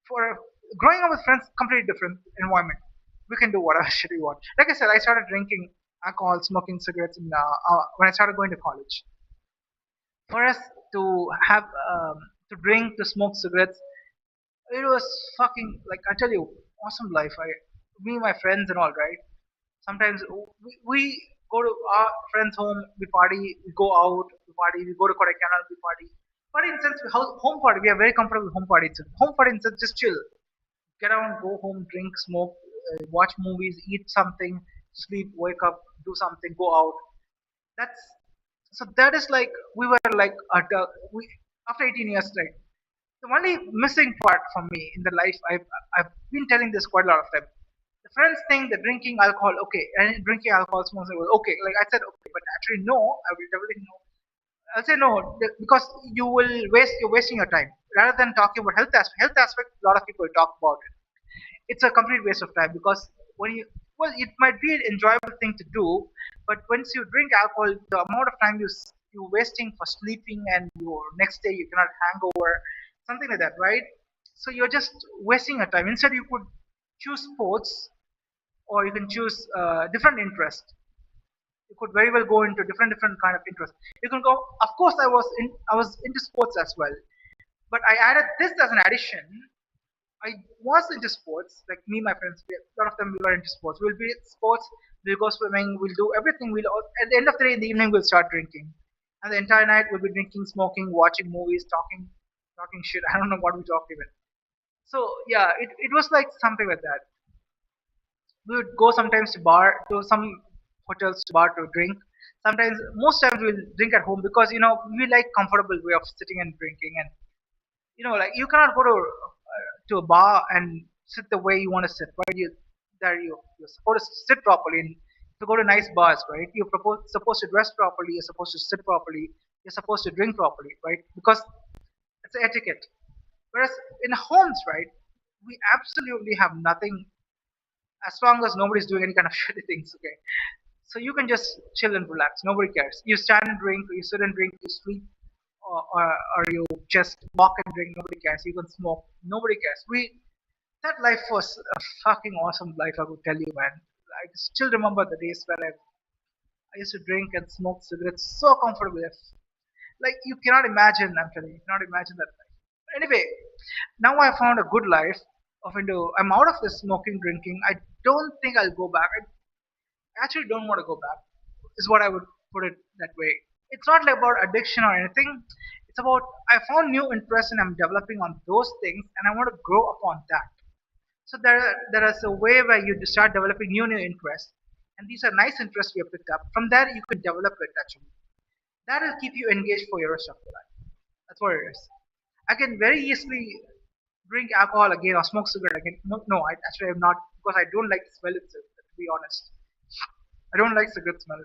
for growing up with friends, completely different environment. We can do whatever shit we want. Like I said, I started drinking alcohol, smoking cigarettes, when I started going to college. For us to have to drink, to smoke cigarettes, it was fucking like I tell you, awesome life. Me, my friends, and all, right? Sometimes we go to our friends' home, we party, we go out, we party, we go to Kodaikanal, we party. Party in sense, home party, we are very comfortable with home party itself. Home party in sense, just chill. Get out, go home, drink, smoke, watch movies, eat something, sleep, wake up, do something, go out. That's so that is like we were like we after 18 years, right? The only missing part for me in the life, I've been telling this quite a lot of time. The friends think that drinking alcohol, okay, and drinking alcohol, smoking, okay. Like I said, okay, but actually, no. I will definitely no. I'll say no because you're wasting your time rather than talking about health aspect. A lot of people talk about it. It's a complete waste of time because when you well, it might be an enjoyable thing to do, but once you drink alcohol, the amount of time you wasting for sleeping and your next day you cannot hangover, something like that, right? So you're just wasting your time. Instead, you could choose sports or you can choose different interest. You could very well go into different kind of interest. You can go. Of course, I was into sports as well, but I added this as an addition. I was into sports, like me, my friends. A lot of them we were into sports. We'll be at sports. We'll go swimming. We'll do everything. At the end of the day, in the evening, we'll start drinking, and the entire night we'll be drinking, smoking, watching movies, talking shit. I don't know what we talk even. So yeah, it was like something like that. We would go sometimes to some hotels to bar to drink. Sometimes, most times we'll drink at home because we like comfortable way of sitting and drinking, and like you cannot go to to a bar and sit the way you want to sit, right? You're supposed to sit properly. And to go to nice bars, right? Supposed to dress properly. You're supposed to sit properly. You're supposed to drink properly, right? Because it's etiquette. Whereas in homes, right, we absolutely have nothing as long as nobody's doing any kind of shitty things. Okay, so you can just chill and relax. Nobody cares. You stand and drink, you sit and drink, you sleep, or you just walk and drink. Nobody cares. You can smoke. Nobody cares. We That life was a fucking awesome life. I would tell you, man. I still remember the days where I used to drink and smoke cigarettes so comfortably. Like you cannot imagine. I'm telling you, you cannot imagine that life. But anyway, now I found a good life of into. I'm out of this smoking, drinking. I don't think I'll go back. I actually don't want to go back. Is what I would put it that way. It's not like about addiction or anything. It's about I found new interest and I'm developing on those things and I want to grow upon that. So there is a way where you start developing new interests, and these are nice interests you have picked up. From there, you can develop it actually. That will keep you engaged for your rest of your life. That's what it is. I can very easily drink alcohol again or smoke cigarette again. No, no, I actually am not because I don't like the smell itself. To be honest, I don't like cigarette smell.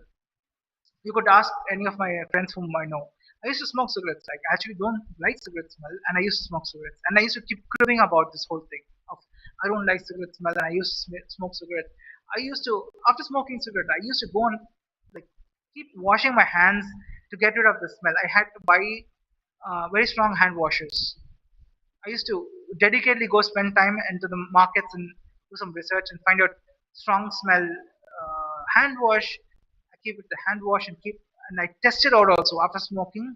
You could ask any of my friends whom I know. I used to smoke cigarettes. Like I actually don't like cigarette smell, and I used to smoke cigarettes. And I used to keep cribbing about this whole thing of I don't like cigarette smell, and I used to smoke cigarette. I used to after smoking cigarette, I used to go and like keep washing my hands to get rid of the smell. I had to buy very strong hand washers. I used to dedicatedly go spend time into the markets and do some research and find out strong smell hand wash. I keep it the hand wash and I test it out also after smoking.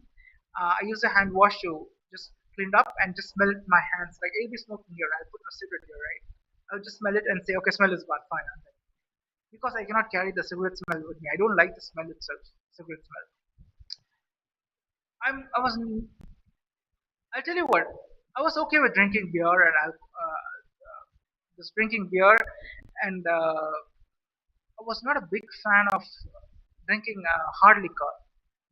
I use a hand wash to just clean it up and just smell my hands like I'll be smoking here. I'll put my cigarette here, right? I'll just smell it and say, okay, smell is bad, fine. I'm like, because I cannot carry the cigarette smell with me. I don't like the smell itself, cigarette smell. I was I'll tell you what. I was okay with drinking beer and just drinking beer, and I was not a big fan of drinking hard liquor.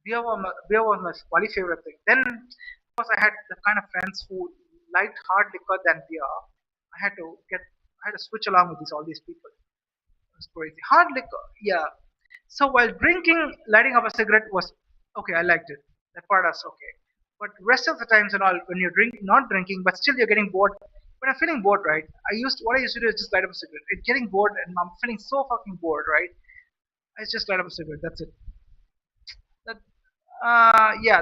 Beer was my very favorite thing. Then, because I had the kind of friends who liked hard liquor than beer, I had to switch along with all these people. It was crazy. Hard liquor, yeah. So while drinking, lighting up a cigarette was okay. I liked it. That part was okay. But rest of the times and all, when you're not drinking, but still you're getting bored. When I'm feeling bored, right? What I used to do is just light up a cigarette. It's getting bored, and I'm feeling so fucking bored, right? I just light up a cigarette. That's it. That, yeah,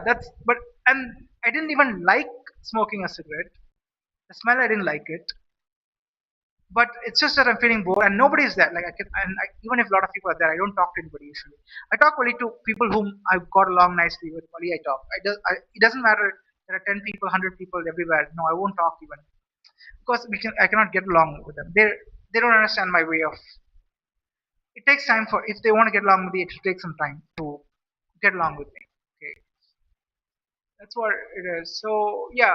and I didn't even like smoking a cigarette. The smell, I didn't like it. But it's just that I'm feeling bored and nobody's there. Even if a lot of people are there, I don't talk to anybody usually. I talk only to people whom I've got along nicely with. Only I talk. It doesn't matter. There are 10 people, 100 people everywhere. No, I won't talk even because I cannot get along with them. They don't understand my way of. It takes time for if they want to get along with me. It will take some time to get along with me. Okay, that's what it is. So yeah.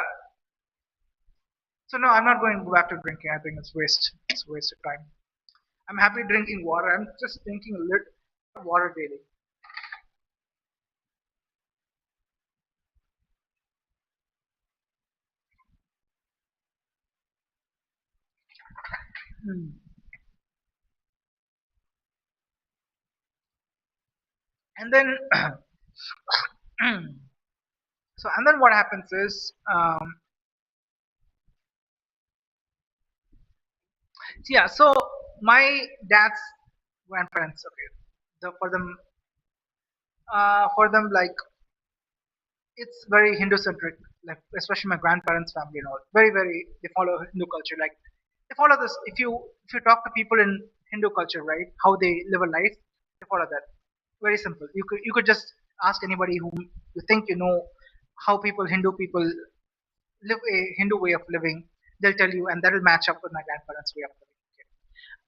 So no, I'm not going to go back to drinking. I think it's waste. It's a waste of time. I'm happy drinking water. I'm just drinking a little water daily. Hmm. And then, and then what happens is, yeah. So my dad's grandparents, okay, for them, like it's very Hindu centric, like especially my grandparents' family and all. Very, they follow Hindu culture. Like they follow this. If you talk to people in Hindu culture, right, how they live a life, they follow that. Very simple. You could just ask anybody whom you think you know how Hindu people live a Hindu way of living. They'll tell you, and that will match up with my grandparents' way of living. Okay.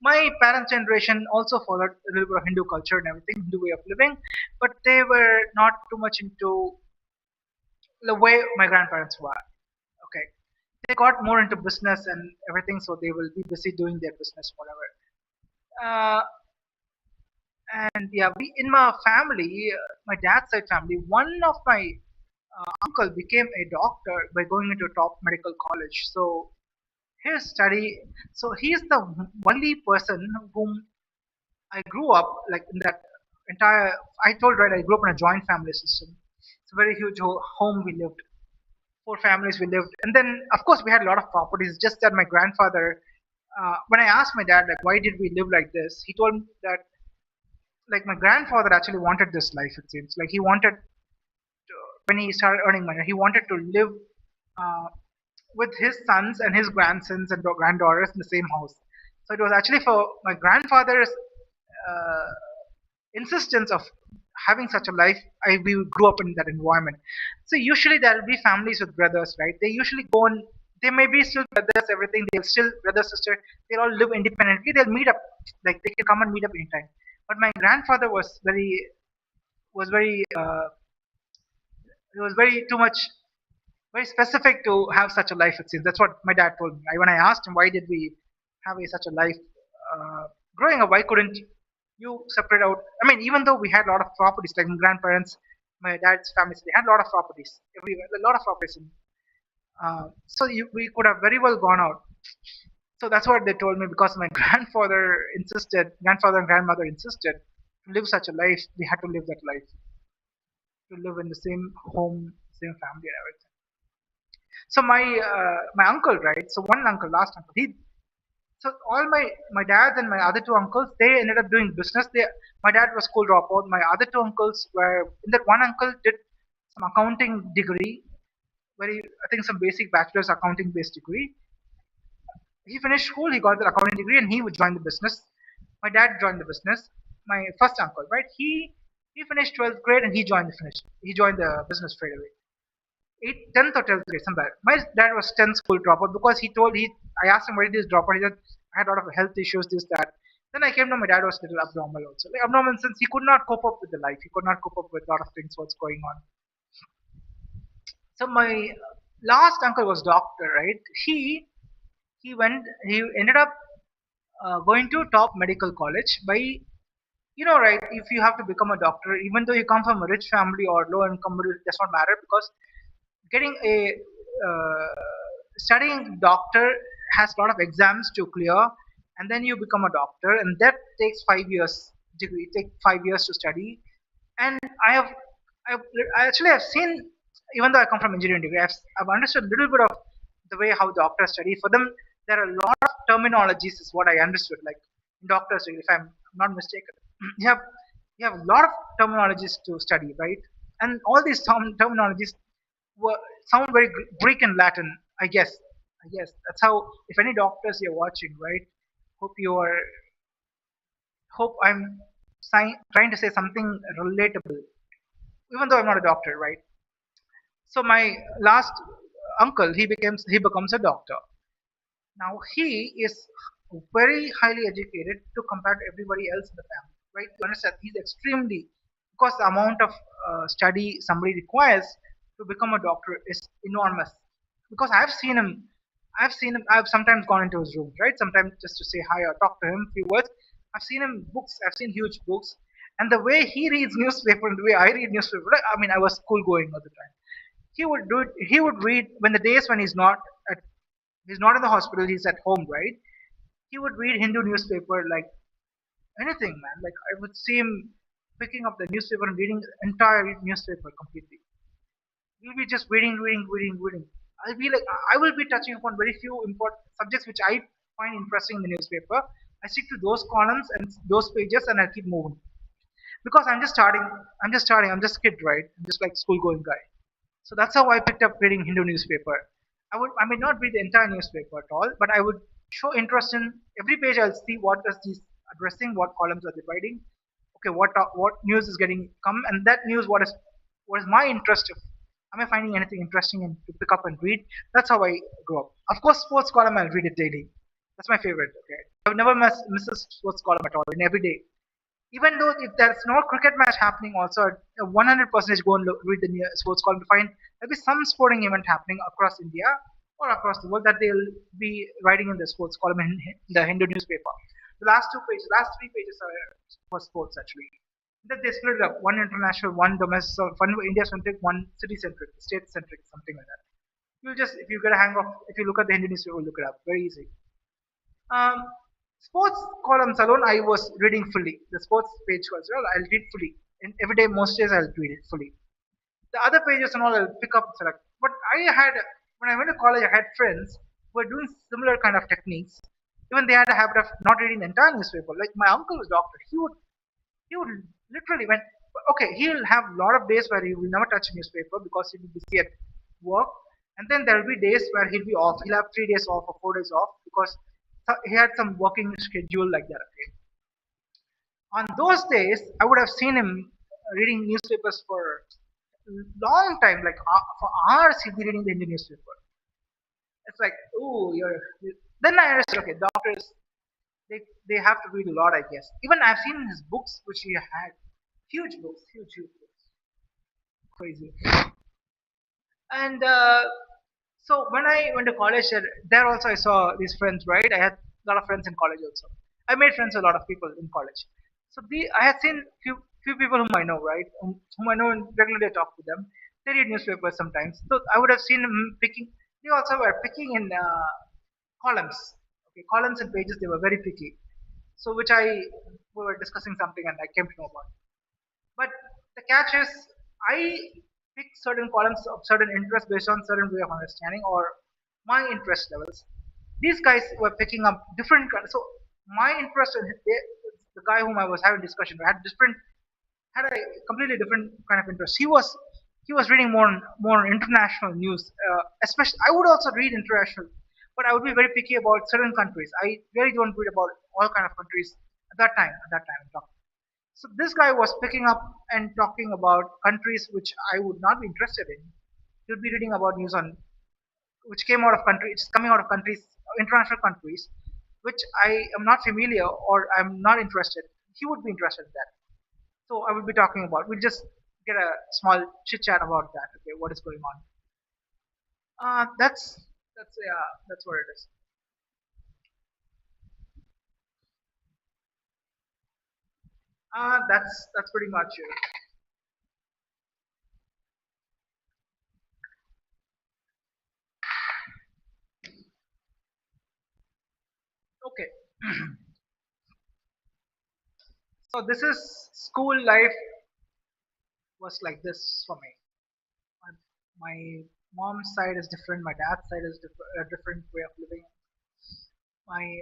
My parents' generation also followed a little bit of Hindu culture and everything, Hindu way of living, but they were not too much into the way my grandparents were. Okay, they got more into business and everything, so they will be busy doing their business, whatever. Uh, and yeah, we in my family, my dad's side family, one of my uncle became a doctor by going into a top medical college. So his study. So he is the only person whom I grew up like in that entire. I told right, I grew up in a joint family system. It's a very huge home we lived. Four families we lived, and then of course we had a lot of properties. Just that my grandfather, when I asked my dad like why did we live like this, he told me that like my grandfather actually wanted this life. It seems like he wanted when he started earning money, he wanted to live uh, with his sons and his grandsons and granddaughters in the same house. So it was actually for my grandfather's uh, insistence of having such a life. We grew up in that environment. So usually there will be families with brothers, right? They usually go on. They may be still brothers, everything. They'll still brother sister. They'll all live independently. They'll meet up, like they can come and meet up anytime. But my grandfather was very he was very too much very specific to have such a life. It seems that's what my dad told me. When I asked him why did we have such a life growing up, why couldn't you separate out? I mean, even though we had a lot of properties, like my grandparents, my dad's family, they had a lot of properties everywhere, a lot of properties. We could have very well gone out. So that's what they told me because my grandfather and grandmother insisted to live such a life. We had to live that life, to live in the same home, same family, and everything. So my uncle, right? So one uncle, last uncle, he so all my dad and my other two uncles, they ended up doing business. My dad was school dropout. My other two uncles were in that one uncle did some accounting degree, very I think some basic bachelor's accounting based degree. He finished school, he got the accounting degree, and he would join the business. My dad joined the business. My first uncle, right? He finished 12th grade and he joined the business straight away. 10th or 12th grade, somewhere. My dad was 10th school dropout because I asked him why did he drop out. He said, I had a lot of health issues, this, that. Then I came to my dad was a little abnormal also. Like abnormal since he could not cope up with the life. He could not cope up with a lot of things, what's going on. So my last uncle was doctor, right? He ended up going to top medical college by right, if you have to become a doctor, even though you come from a rich family or low income middle, it does not matter because getting a uh, studying doctor has a lot of exams to clear, and then you become a doctor, and that takes 5 years degree. Take 5 years to study, and I've I actually have seen, even though I come from engineering degree, I've understood a little bit of the way how doctors study. For them, there are a lot of terminologies, is what I understood. Like in doctors, degree, if I'm not mistaken, you have you have a lot of terminologies to study, right? And all these terminologies sound very Greek and Latin. I guess that's how. If any doctors you're watching, right? Hope you are. Hope I'm trying to say something relatable, even though I'm not a doctor, right? So my last uncle, he becomes a doctor. Now he is very highly educated to compare to everybody else in the family, right? You understand? He's extremely because the amount of study somebody requires to become a doctor is enormous. Because I've sometimes gone into his room, right? Sometimes just to say hi or talk to him a few words. I've seen him books. I've seen huge books, and the way he reads newspaper and the way I read newspaper. Like, I mean, I was school going all the time. He would do it. He would read when the days when at he's not in the hospital, he's at home, right? He would read Hindu newspaper like anything, man. Like I would see him picking up the newspaper and reading the entire newspaper completely. He'll be just reading. I will be touching upon very few important subjects which I find interesting in the newspaper. I stick to those columns and those pages and I keep moving. Because I'm just starting, I'm just a kid, right? I'm just like school going guy. So that's how I picked up reading Hindu newspaper. I may not read the entire newspaper at all, but I would show interest in every page. I'll see what is this addressing, what columns are they writing. Okay, what news is getting come, and that news what is my interest? Am I finding anything interesting and to pick up and read? That's how I grew up. Of course, sports column I'll read it daily. That's my favorite. Okay, I've never miss a sports column at all in every day. Even though if there's no cricket match happening, also 100% go and read the sports column to find there'll be some sporting event happening across India or across the world that they'll be writing in the sports column in the Hindu newspaper. The last three pages are for sports actually. That they split it up: one international, one domestic, one India centric, one city centric, state centric, something like that. You'll just if you get a hang of if you look at the Hindi newspaper, look it up. Very easy. Um, Sports columns alone, I was reading fully. The sports page was well, I'll read fully. And every day, most days, I'll read it fully. The other pages and all, I'll pick up and select. But when I went to college, I had friends who were doing similar kind of techniques. Even they had a habit of not reading the entire newspaper. Like my uncle was a doctor. He would literally when okay, he'll have a lot of days where he will never touch a newspaper because he'll be busy at work, and then there will be days where he'll be off. He'll have 3 days off or 4 days off because he had some working schedule like that. Okay, on those days, I would have seen him reading newspapers for a long time, like for hours. He'd be reading the Indian newspaper. It's like, oh, Then I understood. Okay, doctors they have to read a lot, I guess. Even I've seen his books, which he had huge books, huge books, crazy. And so when I went to college, there also I saw these friends. Right, I had a lot of friends in college also. I made friends with a lot of people in college. So I had seen few people whom I know, right, whom I know and regularly I talk to them. They read newspapers sometimes. So I would have seen them picking. They also were picking in columns. Okay, columns and pages. They were very picky. So which we were discussing something and I came to know about. But the catch is, I pick certain columns of certain interest based on certain way of understanding or my interest levels. These guys were picking up different kinds. So my interest in the guy whom I was having discussion with had a completely different kind of interest. He was reading more international news, especially I would also read international, but I would be very picky about certain countries. I really don't read about all kind of countries at that time. At that time, I'm talking. So this guy was picking up and talking about countries which I would not be interested in. He would be reading about news on which came out of countries, coming out of countries, international countries, which I am not familiar or I'm not interested. He would be interested in that. So I will be talking about. We'll just get a small chit chat about that. Okay, what is going on? That's what it is. That's pretty much it. Okay. So this is school life was like this for me. My mom's side is different. My dad's side is different. A different way of living. My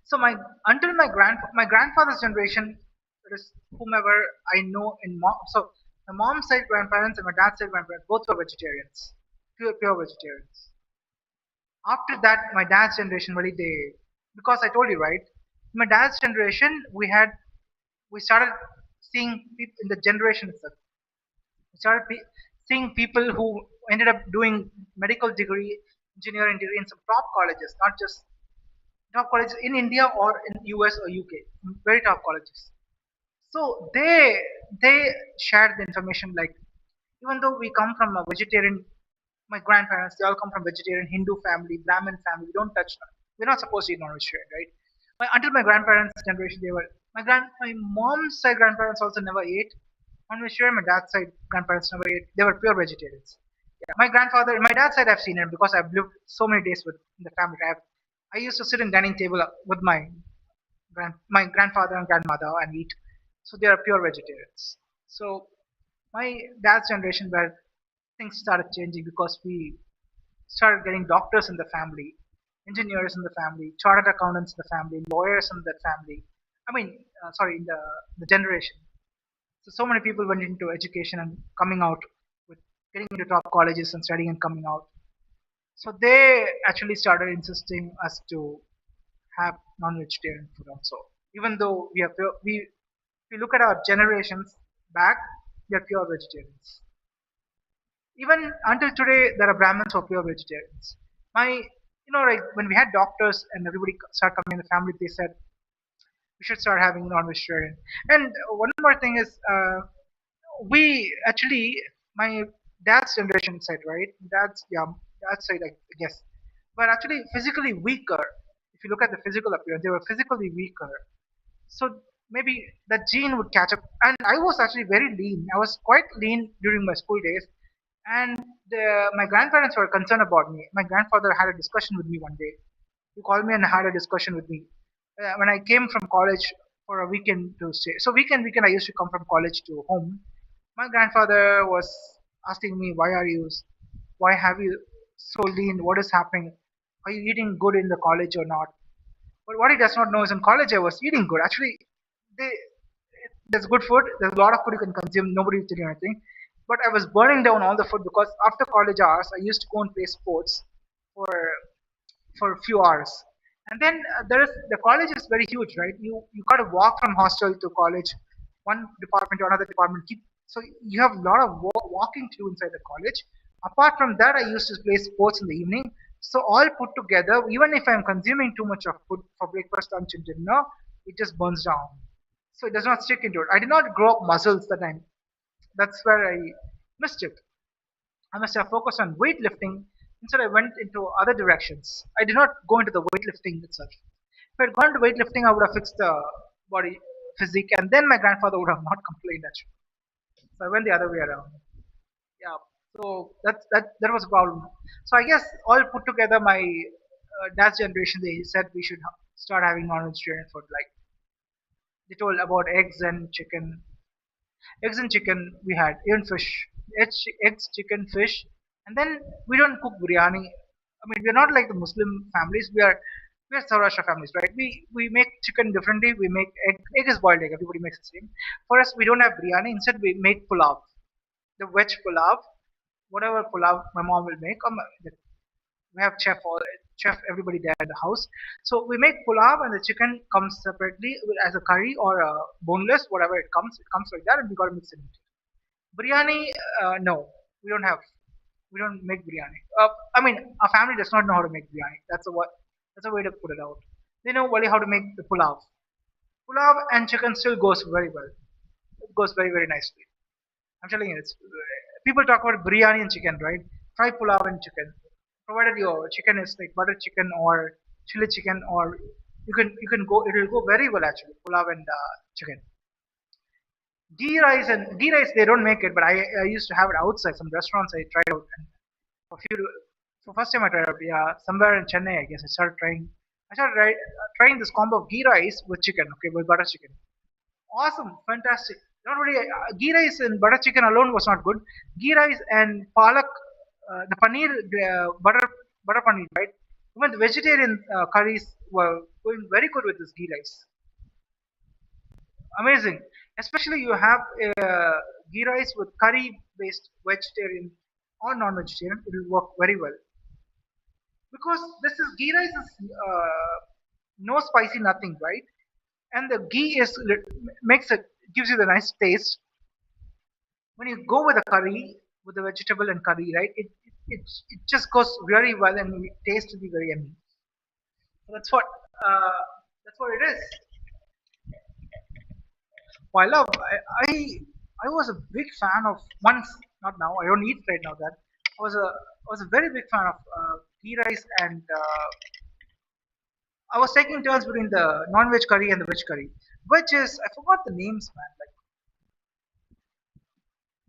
so my grandfather's generation, that is whomever I know in mom. So my mom's side grandparents and my dad's side grandparents both were vegetarians, pure vegetarians. After that, my dad's generation really they because I told you right. My dad's generation, we started seeing people in the generation itself. We started seeing people who ended up doing medical degree, engineering degree in some top colleges, not just top colleges in India or in US or UK, very top colleges. So they shared the information like even though we come from a vegetarian, my grandparents they all come from vegetarian Hindu family, Brahmin family. We don't touch. We're not supposed to eat non-vegetarian, right? Until my grandparents' generation, they were my mom's side grandparents also never ate non-vegetarian. My dad's side grandparents never ate. They were pure vegetarians. Yeah, my dad's side, I've seen him because I've lived so many days with the family. I used to sit in dining table with my grandfather and grandmother and eat. So they are pure vegetarians. So my dad's generation where things started changing because we started getting doctors in the family, engineers in the family, chartered accountants in the family, lawyers in the family. I mean, sorry, in the generation. So many people went into education and coming out with getting into top colleges and studying and coming out. So they actually started insisting us to have non-vegetarian food also. Even though if we look at our generations back, they are pure vegetarians. Even until today, there are Brahmins who are pure vegetarians. Like when we had doctors and everybody started coming in the family, they said we should start having non-vegetarian. And one more thing is, we actually, my dad's generation said, right? Dad's side, I guess, but actually physically weaker. If you look at the physical appearance, they were physically weaker. So maybe that gene would catch up. And I was actually very lean. I was quite lean during my school days. And my grandparents were concerned about me. My grandfather had a discussion with me one day. He called me and had a discussion with me when I came from college for a weekend to stay. So weekend I used to come from college to home. My grandfather was asking me, why have you so lean? What is happening? Are you eating good in the college or not? But what he does not know is in college I was eating good. Actually, they, there's good food. There's a lot of food you can consume. Nobody will tell you anything. But I was burning down all the food because after college hours, I used to go and play sports for for a few hours. And then there is the college is very huge, right? You got to walk from hostel to college, one department to another department. So you have a lot of walking to do inside the college. Apart from that, I used to play sports in the evening. So all put together, even if I'm consuming too much of food for breakfast, lunch, and dinner, it just burns down. So it does not stick into it. I did not grow up muscles that time. That's where I missed it. I must have focused on weightlifting. Instead, I went into other directions. I did not go into the weightlifting itself. If I had gone to weightlifting, I would have fixed the body physique, and then my grandfather would have not complained actually. So I went the other way around. Yeah. So that was a problem. So I guess all put together, my dad's generation, they said we should start having non-vegetarian food. Like they told about eggs and chicken. Eggs and chicken we had, even fish. Eggs, chicken, fish, and then we don't cook biryani. I mean, we're not like the Muslim families. We are Saurashtra families, right? We make chicken differently. We make egg. Egg is boiled egg. Everybody makes the same. For us, we don't have biryani. Instead, we make pulao. The veg pulao, whatever pulao my mom will make. We have chef everybody there at the house. So we make pulao and the chicken comes separately as a curry or a boneless, whatever it comes. It comes like that, and we got to mix it. Biryani, no, we don't have. We don't make biryani. I mean, our family does not know how to make biryani. That's a what. That's a way to put it out. They know only how to make the pulao. Pulao and chicken still goes very well. It goes very very nicely. I'm telling you, people talk about biryani and chicken, right? Try pulao and chicken. Provided your chicken is like butter chicken or chili chicken, or you can go. It will go very well actually. Pulao and chicken. Ghee rice they don't make it, but I used to have it outside some restaurants. I tried out and a few. So first time I tried out, yeah, somewhere in Chennai, I guess I started trying. Trying this combo of ghee rice with chicken, okay, with butter chicken. Awesome, fantastic. Not really ghee rice and butter chicken alone was not good. Ghee rice and palak, the paneer butter paneer, right? Even the vegetarian curries were going very good with this ghee rice. Amazing. Especially you have ghee rice with curry based vegetarian or non vegetarian, it will work very well. Because this is ghee rice is no spicy nothing, right? And the ghee makes it gives you the nice taste. When you go with a curry, with the vegetable and curry, right? It just goes really well and it tastes to be very yummy. So uh, that's what it is. Well, I love. I was a big fan of once, not now. I don't eat right now. That I was a very big fan of ghee rice, and I was taking turns between the non-veg curry and the veg curry. Which is I forgot the names, man. Like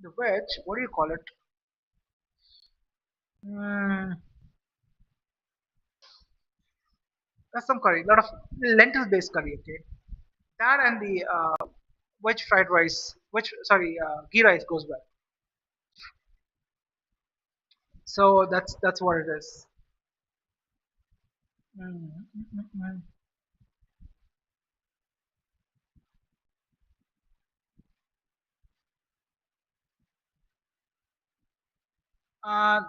the veg, what do you call it? Mm, that's some curry, a lot of lentil-based curry. Okay, that and the veg fried rice, which sorry, ghee rice goes well. So that's what it is. Mm, mm, mm, mm.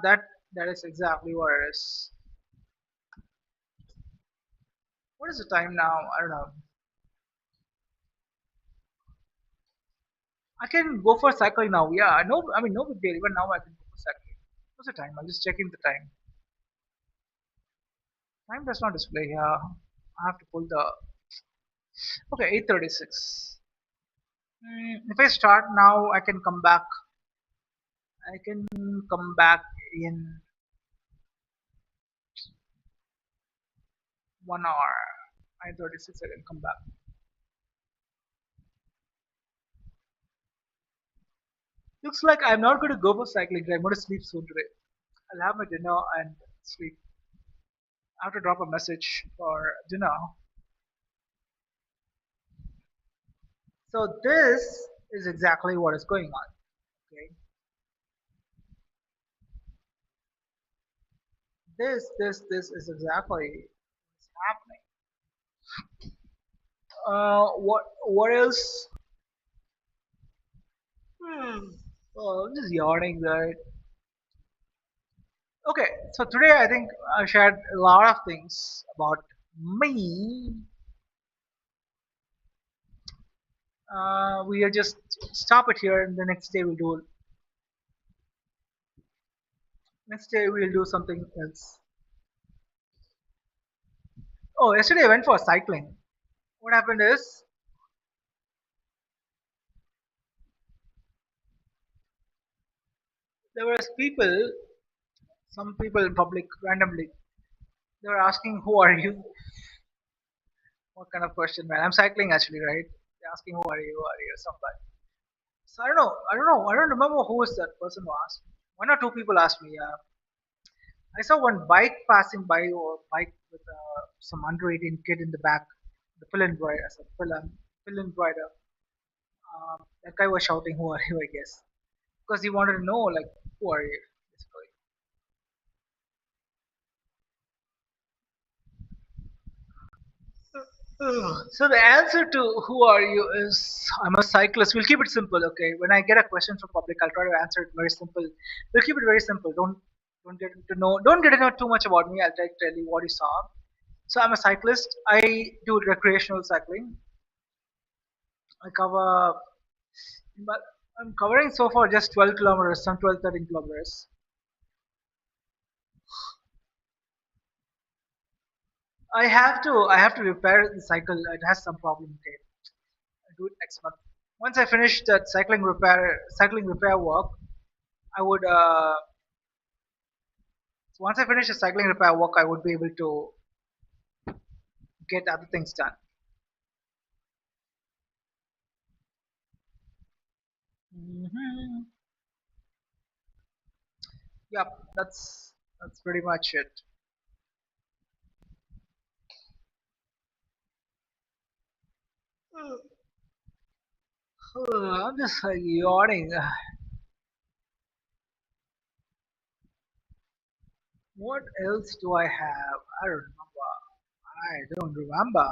That is exactly what it is. What is the time now? I don't know. I can go for cycling now. Yeah, no, I mean no big deal. Even now I can go for cycling. What's the time? I'm just checking the time. Time does not display here. I have to pull the. Okay, 8:36. If I start now, I can come back. I can come back in 1 hour. 9:36. I can come back. Looks like I'm not going to go for cycling. I'm going to sleep soon today. I'll have my dinner and sleep. I have to drop a message for dinner. So this is exactly what is going on. Okay, this is exactly what's happening. What else? Hmm. Oh, I'm just yawning, right? Okay, so today I think I shared a lot of things about me. We'll just stop it here, and the next day we'll do something else. Oh, yesterday I went for cycling. What happened is there was people, some people in public randomly. They were asking, "Who are you?" What kind of question, man? I'm cycling actually, right? They're asking, "Who are you? Who are you?" Somebody. So I don't know. I don't know. I don't remember who was that person who asked me. One or two people asked me. I saw one bike passing by, or bike with some under 18 kid in the back. The fill-in rider, as a fill-in rider. That guy was shouting, "Who are you?" I guess because he wanted to know, like, who are you? Basically. So the answer to who are you is I'm a cyclist. We'll keep it simple, okay? When I get a question from public, I'll try to answer it very simple. We'll keep it very simple. Don't get to know too much about me. I'll tell you what you saw. So I'm a cyclist. I do recreational cycling. I cover, but I'm covering so far just 12 kilometers, some 12, 13 kilometers. I have to repair the cycle. It has some problem. Okay, I do it next month. Once I finish that cycling repair work, I would once I finish the cycling repair work, I would be able to get other things done. Hmm. Yep, that's pretty much it. I'm just yawning. What else do I have? I don't remember. I don't remember.